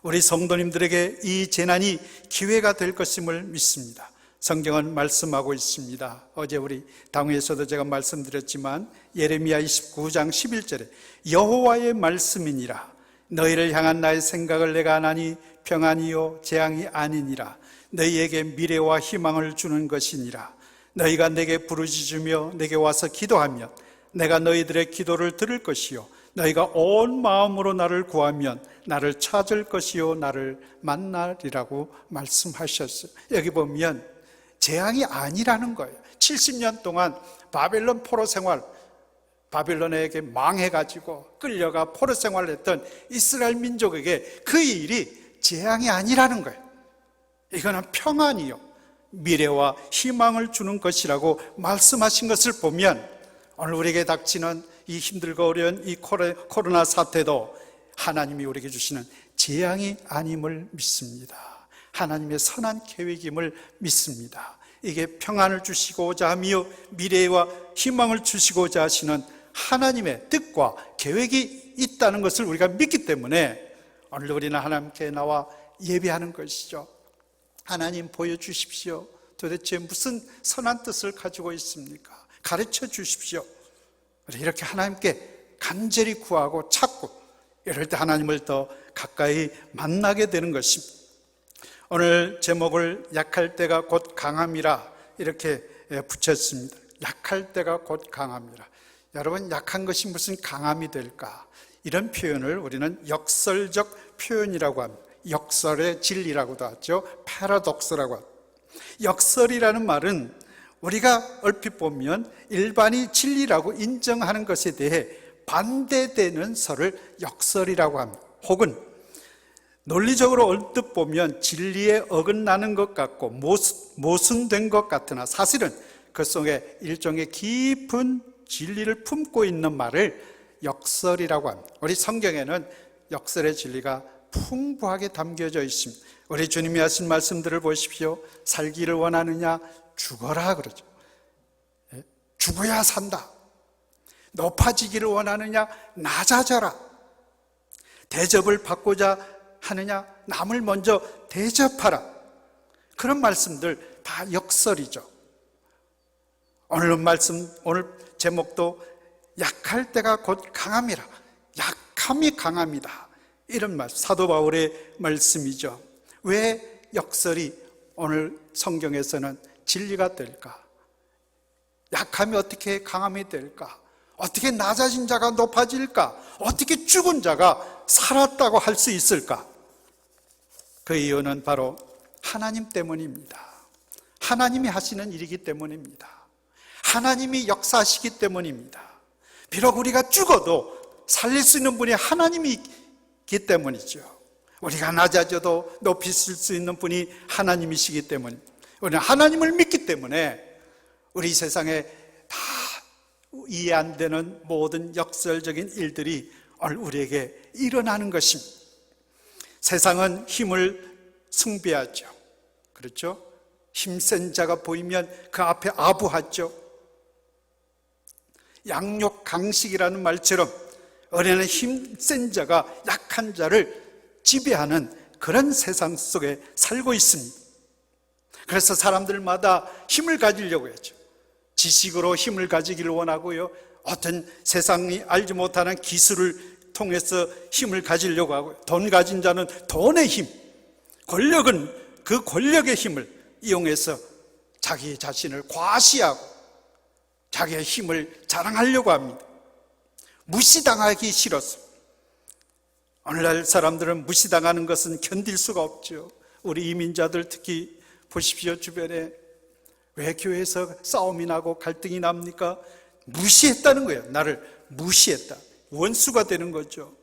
우리 성도님들에게 이 재난이 기회가 될 것임을 믿습니다. 성경은 말씀하고 있습니다. 어제 우리 당회에서도 제가 말씀드렸지만 예레미야 29장 11절에 여호와의 말씀이니라. 너희를 향한 나의 생각을 내가 아나니 평안이요 재앙이 아니니라. 너희에게 미래와 희망을 주는 것이니라. 너희가 내게 부르짖으며 내게 와서 기도하면 내가 너희들의 기도를 들을 것이요 너희가 온 마음으로 나를 구하면 나를 찾을 것이요 나를 만나리라고 말씀하셨어요. 여기 보면 재앙이 아니라는 거예요. 70년 동안 바벨론 포로 생활, 바벨론에게 망해가지고 끌려가 포로 생활을 했던 이스라엘 민족에게 그 일이 재앙이 아니라는 거예요. 이거는 평안이요 미래와 희망을 주는 것이라고 말씀하신 것을 보면 오늘 우리에게 닥치는 이 힘들고 어려운 이 코로나 사태도 하나님이 우리에게 주시는 재앙이 아님을 믿습니다. 하나님의 선한 계획임을 믿습니다. 이게 평안을 주시고자 하며 미래와 희망을 주시고자 하시는 하나님의 뜻과 계획이 있다는 것을 우리가 믿기 때문에 오늘 우리는 하나님께 나와 예배하는 것이죠. 하나님 보여주십시오. 도대체 무슨 선한 뜻을 가지고 있습니까? 가르쳐 주십시오. 이렇게 하나님께 간절히 구하고 찾고 이럴 때 하나님을 더 가까이 만나게 되는 것입니다. 오늘 제목을 약할 때가 곧 강함이라 이렇게 붙였습니다. 약할 때가 곧 강함이라. 여러분, 약한 것이 무슨 강함이 될까? 이런 표현을 우리는 역설적 표현이라고 합니다. 역설의 진리라고도 하죠. 패러독스라고 합니다. 역설이라는 말은 우리가 얼핏 보면 일반이 진리라고 인정하는 것에 대해 반대되는 설을 역설이라고 합니다. 혹은 논리적으로 언뜻 보면 진리에 어긋나는 것 같고 모순된 것 같으나 사실은 그 속에 일종의 깊은 진리를 품고 있는 말을 역설이라고 합니다. 우리 성경에는 역설의 진리가 풍부하게 담겨져 있습니다. 우리 주님이 하신 말씀들을 보십시오. 살기를 원하느냐? 죽어라 그러죠. 죽어야 산다. 높아지기를 원하느냐? 낮아져라. 대접을 받고자 하느냐? 남을 먼저 대접하라. 그런 말씀들 다 역설이죠. 오늘 말씀, 오늘 제목도 약할 때가 곧 강함이라. 약함이 강함이다. 이런 말씀, 사도 바울의 말씀이죠. 왜 역설이 오늘 성경에서는 진리가 될까? 약함이 어떻게 강함이 될까? 어떻게 낮아진 자가 높아질까? 어떻게 죽은 자가 살았다고 할 수 있을까? 그 이유는 바로 하나님 때문입니다. 하나님이 하시는 일이기 때문입니다. 하나님이 역사하시기 때문입니다. 비록 우리가 죽어도 살릴 수 있는 분이 하나님이기 때문이죠. 우리가 낮아져도 높이실 수 있는 분이 하나님이시기 때문입니다. 우리는 하나님을 믿기 때문에 우리 세상에 다 이해 안 되는 모든 역설적인 일들이 오늘 우리에게 일어나는 것입니다. 세상은 힘을 숭배하죠. 그렇죠? 힘센 자가 보이면 그 앞에 아부하죠. 양육강식이라는 말처럼 어린애는 힘센 자가 약한 자를 지배하는 그런 세상 속에 살고 있습니다. 그래서 사람들마다 힘을 가지려고 하죠. 지식으로 힘을 가지기를 원하고요. 어떤 세상이 알지 못하는 기술을 통해서 힘을 가지려고 하고요. 돈 가진 자는 돈의 힘, 권력은 그 권력의 힘을 이용해서 자기 자신을 과시하고 자기의 힘을 자랑하려고 합니다. 무시당하기 싫어서. 오늘날 사람들은 무시당하는 것은 견딜 수가 없죠. 우리 이민자들 특히 보십시오. 주변에 왜 교회에서 싸움이 나고 갈등이 납니까? 무시했다는 거예요. 나를 무시했다. 원수가 되는 거죠.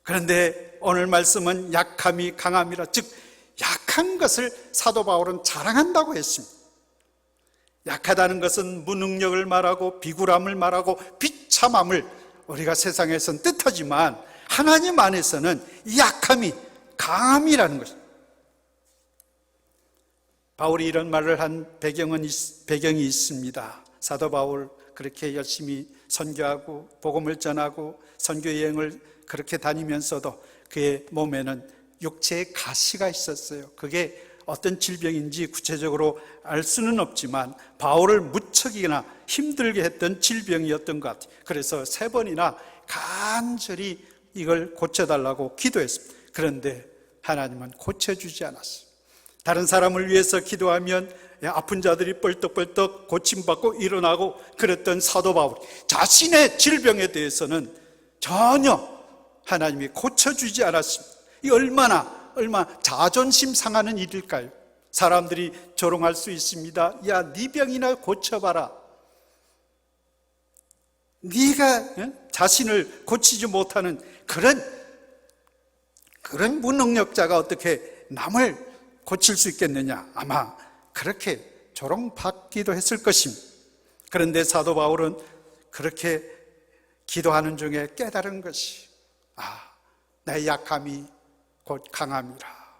그런데 오늘 말씀은 약함이 강함이라, 즉 약한 것을 사도 바울은 자랑한다고 했습니다. 약하다는 것은 무능력을 말하고 비굴함을 말하고 비참함을 우리가 세상에서는 뜻하지만 하나님 안에서는 이 약함이 강함이라는 것입니다. 바울이 이런 말을 한 배경이 있습니다. 사도 바울 그렇게 열심히 선교하고 복음을 전하고 선교 여행을 그렇게 다니면서도 그의 몸에는 육체의 가시가 있었어요. 그게 어떤 질병인지 구체적으로 알 수는 없지만 바울을 무척이나 힘들게 했던 질병이었던 것 같아요. 그래서 3번이나 간절히 이걸 고쳐달라고 기도했습니다. 그런데 하나님은 고쳐주지 않았어요. 다른 사람을 위해서 기도하면 아픈 자들이 뻘떡뻘떡 고침받고 일어나고 그랬던 사도 바울, 자신의 질병에 대해서는 전혀 하나님이 고쳐주지 않았습니다. 이 얼마나 자존심 상하는 일일까요? 사람들이 조롱할 수 있습니다. 야, 네 병이나 고쳐봐라. 네가 자신을 고치지 못하는 그런 무능력자가 어떻게 남을 고칠 수 있겠느냐? 아마 그렇게 조롱받기도 했을 것입니다. 그런데 사도 바울은 그렇게 기도하는 중에 깨달은 것이, 나의 약함이 곧 강함이라.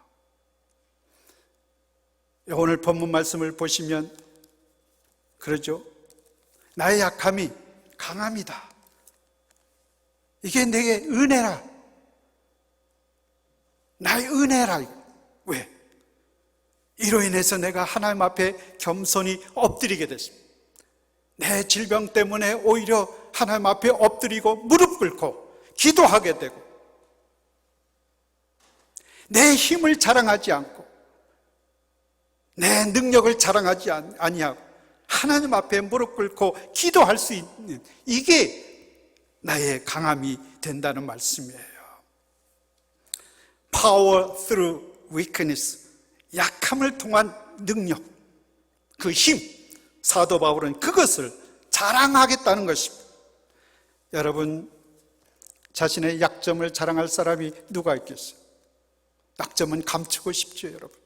오늘 본문 말씀을 보시면 그러죠. 나의 약함이 강함이다. 이게 내게 은혜라. 나의 은혜라. 왜? 이로 인해서 내가 하나님 앞에 겸손히 엎드리게 됐습니다. 내 질병 때문에 오히려 하나님 앞에 엎드리고 무릎 꿇고 기도하게 되고, 내 힘을 자랑하지 않고 내 능력을 자랑하지 아니하고 하나님 앞에 무릎 꿇고 기도할 수 있는, 이게 나의 강함이 된다는 말씀이에요. Power through weakness, 약함을 통한 능력, 그 힘, 사도 바울은 그것을 자랑하겠다는 것입니다. 여러분, 자신의 약점을 자랑할 사람이 누가 있겠어요? 약점은 감추고 싶죠, 여러분.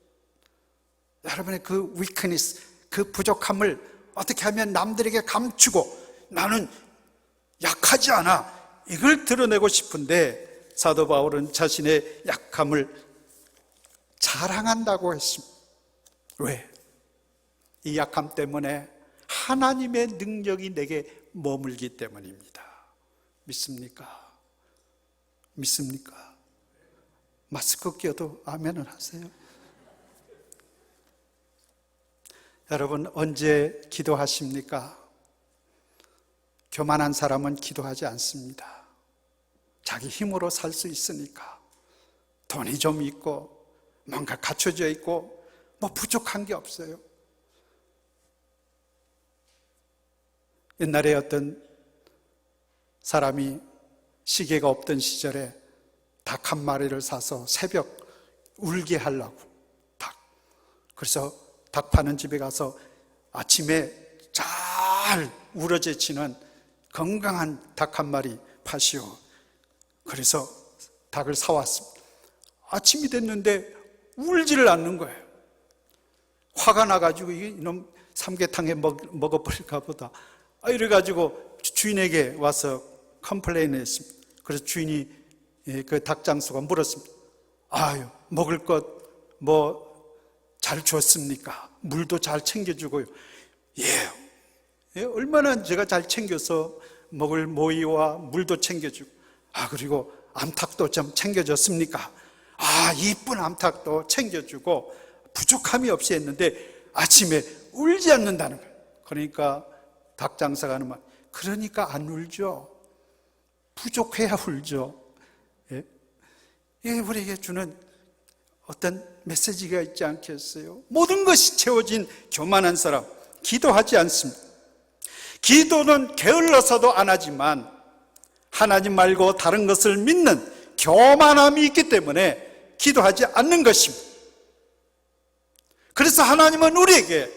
여러분의 그 weakness, 그 부족함을 어떻게 하면 남들에게 감추고 나는 약하지 않아, 이걸 드러내고 싶은데 사도 바울은 자신의 약함을 자랑한다고 했습니다. 왜? 이 약함 때문에 하나님의 능력이 내게 머물기 때문입니다. 믿습니까? 믿습니까? 마스크 껴도 아멘을 하세요. 여러분 언제 기도하십니까? 교만한 사람은 기도하지 않습니다. 자기 힘으로 살 수 있으니까. 돈이 좀 있고 뭔가 갖춰져 있고 뭐 부족한 게 없어요. 옛날에 어떤 사람이 시계가 없던 시절에 닭 한 마리를 사서 새벽 울게 하려고 닭. 그래서 닭 파는 집에 가서 아침에 잘 우러제치는 건강한 닭 한 마리 파시오. 그래서 닭을 사왔습니다. 아침이 됐는데 울지를 않는 거예요. 화가 나가지고 이놈 삼계탕에 먹어버릴까 보다. 이래가지고 주인에게 와서 컴플레인 했습니다. 그래서 주인이 그 닭장수가 물었습니다. 아유, 먹을 것 뭐 잘 줬습니까? 물도 잘 챙겨주고요. 예, 얼마나 제가 잘 챙겨서 먹을 모이와 물도 챙겨주고, 그리고 암탉도 좀 챙겨줬습니까? 이쁜 암탉도 챙겨주고 부족함이 없이 했는데 아침에 울지 않는다는 거예요. 그러니까 닭장사가 하는 말, 그러니까 안 울죠. 부족해야 울죠. 예? 이게 우리에게 주는 어떤 메시지가 있지 않겠어요? 모든 것이 채워진 교만한 사람, 기도하지 않습니다. 기도는 게을러서도 안 하지만 하나님 말고 다른 것을 믿는 교만함이 있기 때문에 기도하지 않는 것입니다. 그래서 하나님은 우리에게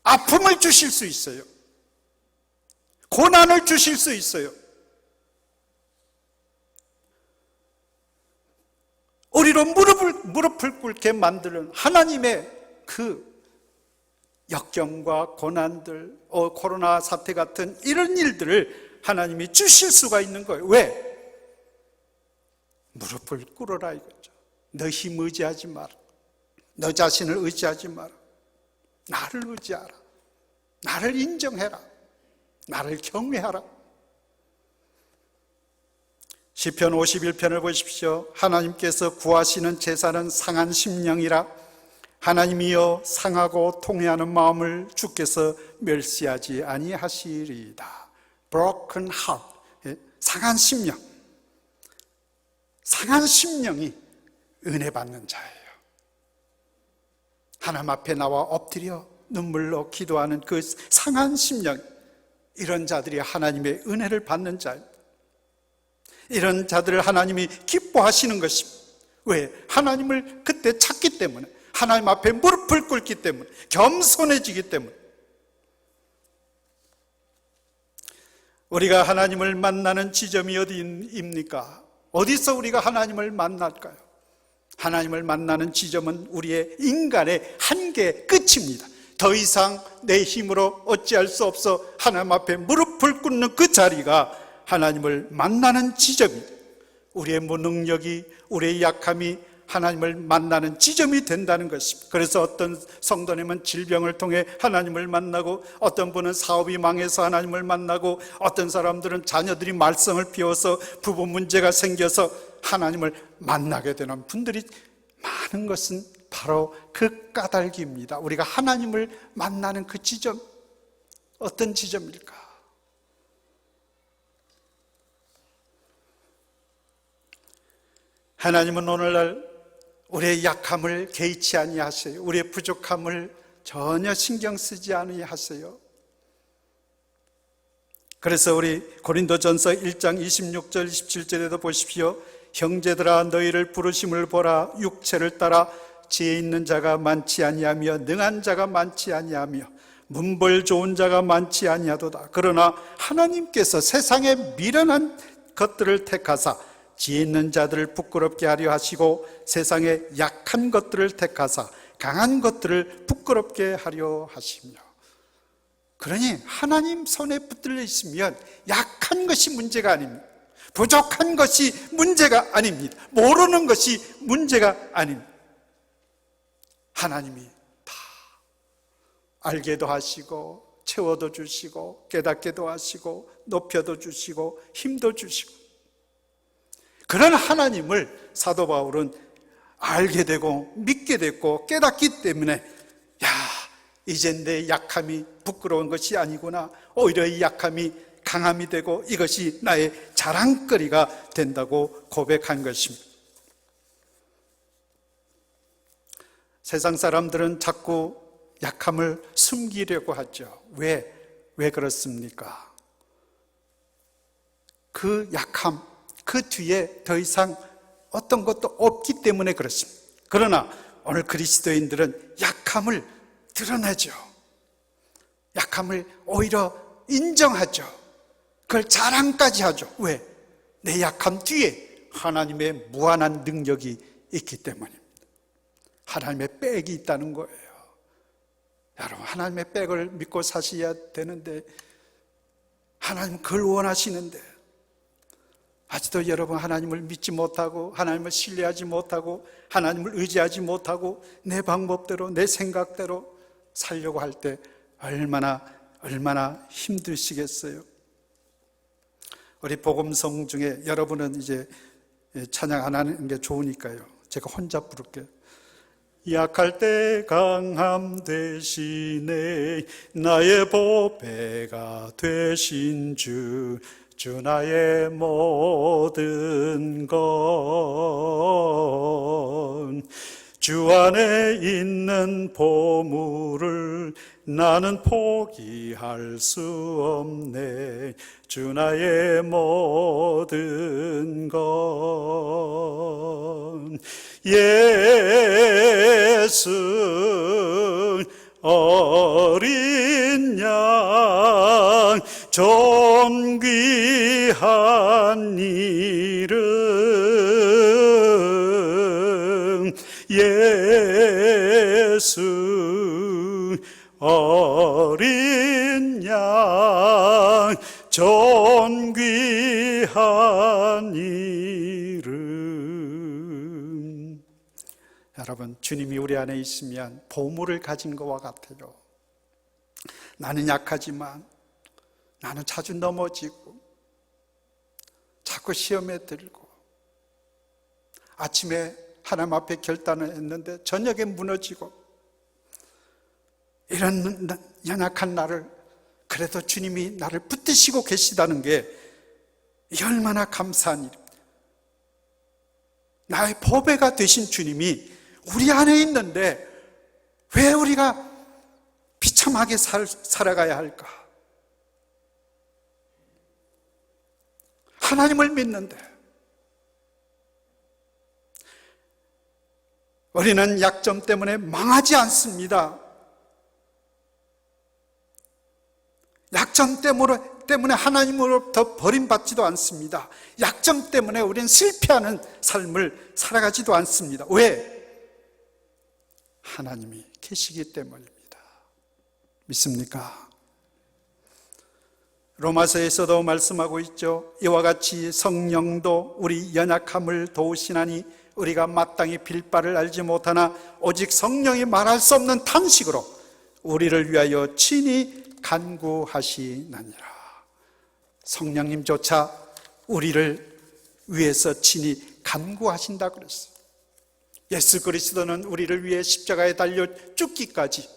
아픔을 주실 수 있어요. 고난을 주실 수 있어요. 우리로 무릎을 꿇게 만드는 하나님의 그 역경과 고난들, 코로나 사태 같은 이런 일들을 하나님이 주실 수가 있는 거예요. 왜? 무릎을 꿇어라 이거죠. 너 힘 의지하지 마라. 너 자신을 의지하지 마라. 나를 의지하라. 나를 인정해라. 나를 경외하라. 시편 51편을 보십시오. 하나님께서 구하시는 제사는 상한 심령이라. 하나님이여 상하고 통회하는 마음을 주께서 멸시하지 아니하시리이다. Broken heart, 상한 심령. 상한 심령이 은혜 받는 자예요. 하나님 앞에 나와 엎드려 눈물로 기도하는 그 상한 심령, 이런 자들이 하나님의 은혜를 받는 자예요. 이런 자들을 하나님이 기뻐하시는 것입니다. 왜? 하나님을 그때 찾기 때문에, 하나님 앞에 무릎을 꿇기 때문에, 겸손해지기 때문에. 우리가 하나님을 만나는 지점이 어디입니까? 어디서 우리가 하나님을 만날까요? 하나님을 만나는 지점은 우리의 인간의 한계 끝입니다. 더 이상 내 힘으로 어찌할 수 없어 하나님 앞에 무릎을 꿇는 그 자리가 하나님을 만나는 지점입니다. 우리의 무능력이, 우리의 약함이 하나님을 만나는 지점이 된다는 것입니다. 그래서 어떤 성도님은 질병을 통해 하나님을 만나고, 어떤 분은 사업이 망해서 하나님을 만나고, 어떤 사람들은 자녀들이 말썽을 피워서 부부 문제가 생겨서 하나님을 만나게 되는 분들이 많은 것은 바로 그 까닭입니다. 우리가 하나님을 만나는 그 지점, 어떤 지점일까? 하나님은 오늘날 우리의 약함을 개의치 아니하세요. 우리의 부족함을 전혀 신경 쓰지 아니하세요. 그래서 우리 고린도전서 1장 26절 27절에도 보십시오. 형제들아 너희를 부르심을 보라. 육체를 따라 지혜 있는 자가 많지 아니하며 능한 자가 많지 아니하며 문벌 좋은 자가 많지 아니하도다. 그러나 하나님께서 세상에 미련한 것들을 택하사 지혜 있는 자들을 부끄럽게 하려 하시고 세상에 약한 것들을 택하사 강한 것들을 부끄럽게 하려 하시며. 그러니 하나님 손에 붙들려 있으면 약한 것이 문제가 아닙니다. 부족한 것이 문제가 아닙니다. 모르는 것이 문제가 아닙니다. 하나님이 다 알게도 하시고 채워도 주시고 깨닫게도 하시고 높여도 주시고 힘도 주시고, 그런 하나님을 사도 바울은 알게 되고 믿게 됐고 깨닫기 때문에, 이젠 내 약함이 부끄러운 것이 아니구나. 오히려 이 약함이 강함이 되고 이것이 나의 자랑거리가 된다고 고백한 것입니다. 세상 사람들은 자꾸 약함을 숨기려고 하죠. 왜 그렇습니까? 그 약함, 그 뒤에 더 이상 어떤 것도 없기 때문에 그렇습니다. 그러나 오늘 그리스도인들은 약함을 드러내죠. 약함을 오히려 인정하죠. 그걸 자랑까지 하죠. 왜? 내 약함 뒤에 하나님의 무한한 능력이 있기 때문입니다. 하나님의 백이 있다는 거예요. 여러분, 하나님의 백을 믿고 사셔야 되는데 하나님은 그걸 원하시는데 아직도 여러분 하나님을 믿지 못하고 하나님을 신뢰하지 못하고 하나님을 의지하지 못하고 내 방법대로 내 생각대로 살려고 할 때 얼마나 힘드시겠어요. 우리 복음성 중에 여러분은 이제 찬양 안 하는 게 좋으니까요, 제가 혼자 부를게요. 약할 때 강함 되시네 나의 보배가 되신 주 나의 모든 것 주 안에 있는 보물을 나는 포기할 수 없네 주 나의 모든 것 예수 어린 양 존귀한 이름 예수 어린 양 존귀한 이름. 여러분, 주님이 우리 안에 있으면 보물을 가진 것과 같아요. 나는 약하지만 나는 자주 넘어지고 자꾸 시험에 들고 아침에 하나님 앞에 결단을 했는데 저녁에 무너지고 이런 연약한 나를 그래도 주님이 나를 붙드시고 계시다는 게 얼마나 감사한 일입니다. 나의 보배가 되신 주님이 우리 안에 있는데 왜 우리가 비참하게 살아가야 할까? 하나님을 믿는데 우리는 약점 때문에 망하지 않습니다. 약점 때문에 하나님으로부터 버림받지도 않습니다. 약점 때문에 우리는 실패하는 삶을 살아가지도 않습니다. 왜? 하나님이 계시기 때문입니다. 믿습니까? 로마서에서도 말씀하고 있죠. 이와 같이 성령도 우리 연약함을 도우시나니 우리가 마땅히 빌 바를 알지 못하나 오직 성령이 말할 수 없는 탄식으로 우리를 위하여 친히 간구하시나니라. 성령님조차 우리를 위해서 친히 간구하신다 그랬어요. 예수 그리스도는 우리를 위해 십자가에 달려 죽기까지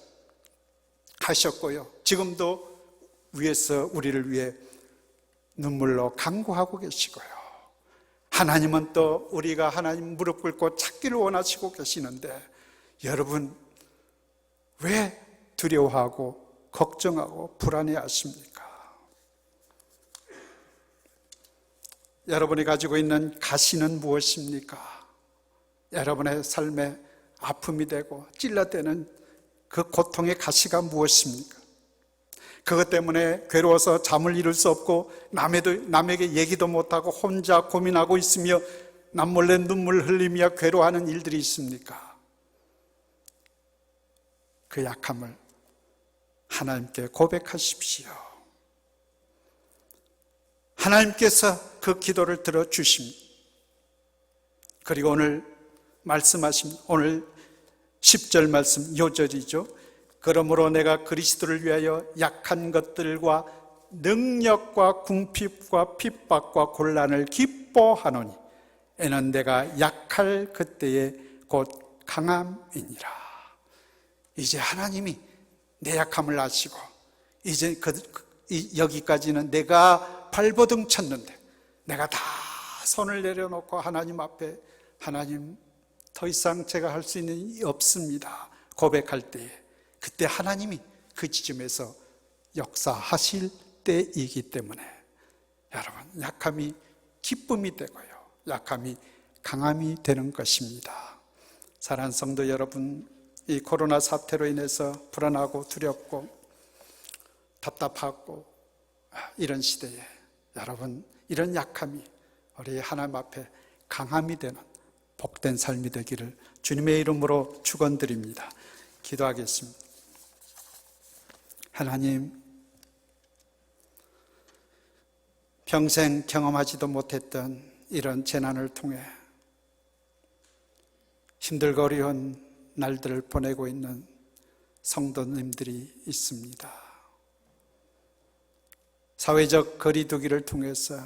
하셨고요, 지금도 위에서 우리를 위해 눈물로 간구하고 계시고요, 하나님은 또 우리가 하나님 무릎 꿇고 찾기를 원하시고 계시는데 여러분 왜 두려워하고 걱정하고 불안해하십니까? 여러분이 가지고 있는 가시는 무엇입니까? 여러분의 삶에 아픔이 되고 찔러대는 그 고통의 가시가 무엇입니까? 그것 때문에 괴로워서 잠을 이룰 수 없고 남에게 얘기도 못하고 혼자 고민하고 있으며 남몰래 눈물 흘리며 괴로워하는 일들이 있습니까? 그 약함을 하나님께 고백하십시오. 하나님께서 그 기도를 들어주십니다. 그리고 오늘 말씀하신 오늘 10절 말씀 요절이죠. 그러므로 내가 그리스도를 위하여 약한 것들과 능력과 궁핍과 핍박과 곤란을 기뻐하노니 이는 내가 약할 그때에 곧 강함이니라. 이제 하나님이 내 약함을 아시고 이제 여기까지는 내가 발버둥 쳤는데 내가 다 손을 내려놓고 하나님 앞에 하나님 더 이상 제가 할 수 있는 일이 없습니다 고백할 때에 그때 하나님이 그 지점에서 역사하실 때이기 때문에 여러분 약함이 기쁨이 되고요 약함이 강함이 되는 것입니다. 사랑하는 성도 여러분, 이 코로나 사태로 인해서 불안하고 두렵고 답답하고 이런 시대에 여러분 이런 약함이 우리 하나님 앞에 강함이 되는 복된 삶이 되기를 주님의 이름으로 축원드립니다. 기도하겠습니다. 하나님, 평생 경험하지도 못했던 이런 재난을 통해 힘들고 어려운 날들을 보내고 있는 성도님들이 있습니다. 사회적 거리두기를 통해서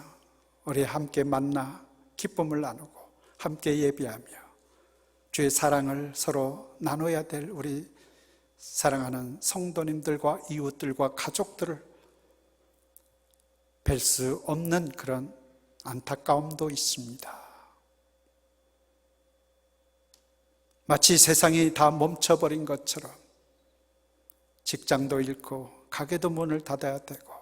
우리 함께 만나 기쁨을 나누고 함께 예배하며 주의 사랑을 서로 나눠야 될 우리 사랑하는 성도님들과 이웃들과 가족들을 뵐 수 없는 그런 안타까움도 있습니다. 마치 세상이 다 멈춰버린 것처럼 직장도 잃고 가게도 문을 닫아야 되고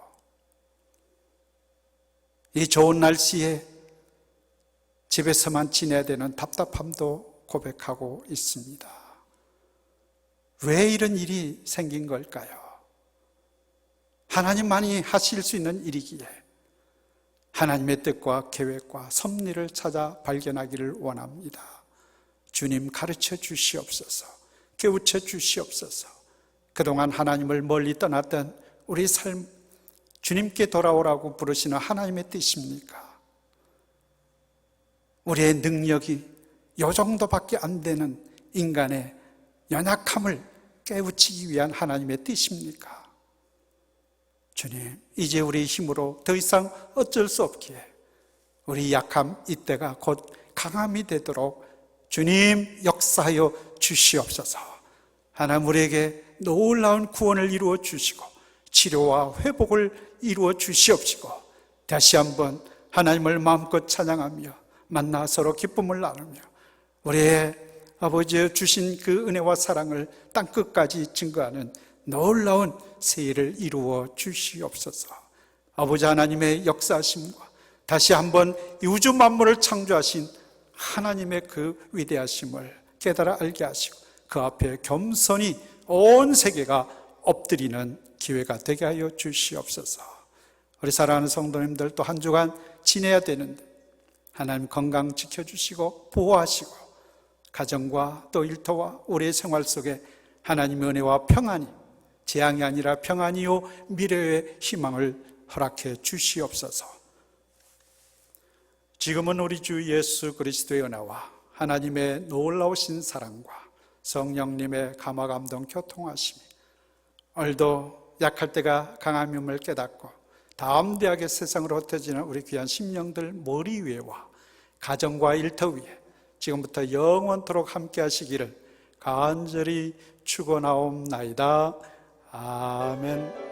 이 좋은 날씨에 집에서만 지내야 되는 답답함도 고백하고 있습니다. 왜 이런 일이 생긴 걸까요? 하나님만이 하실 수 있는 일이기에 하나님의 뜻과 계획과 섭리를 찾아 발견하기를 원합니다. 주님 가르쳐 주시옵소서, 깨우쳐 주시옵소서. 그동안 하나님을 멀리 떠났던 우리 삶, 주님께 돌아오라고 부르시는 하나님의 뜻입니까? 우리의 능력이 요 정도밖에 안 되는 인간의 연약함을 깨우치기 위한 하나님의 뜻입니까? 주님, 이제 우리 힘으로 더 이상 어쩔 수 없기에 우리 약함 이때가 곧 강함이 되도록 주님 역사하여 주시옵소서. 하나님 우리에게 놀라운 구원을 이루어 주시고 치료와 회복을 이루어 주시옵시고 다시 한번 하나님을 마음껏 찬양하며 만나 서로 기쁨을 나누며 우리의 아버지 주신 그 은혜와 사랑을 땅끝까지 증거하는 놀라운 세일을 이루어 주시옵소서. 아버지 하나님의 역사하심과 다시 한번 이 우주 만물을 창조하신 하나님의 그 위대하심을 깨달아 알게 하시고 그 앞에 겸손히 온 세계가 엎드리는 기회가 되게 하여 주시옵소서. 우리 사랑하는 성도님들 또 한 주간 지내야 되는데 하나님 건강 지켜주시고 보호하시고 가정과 또 일터와 우리의 생활 속에 하나님의 은혜와 평안이 재앙이 아니라 평안이요 미래의 희망을 허락해 주시옵소서. 지금은 우리 주 예수 그리스도의 은혜와 하나님의 놀라우신 사랑과 성령님의 감화 감동 교통하심이 오늘도 약할 때가 강함임을 깨닫고 담대하게 세상으로 흩어지는 우리 귀한 심령들 머리 위에와 가정과 일터 위에 지금부터 영원토록 함께 하시기를 간절히 축원하옵나이다. 아멘.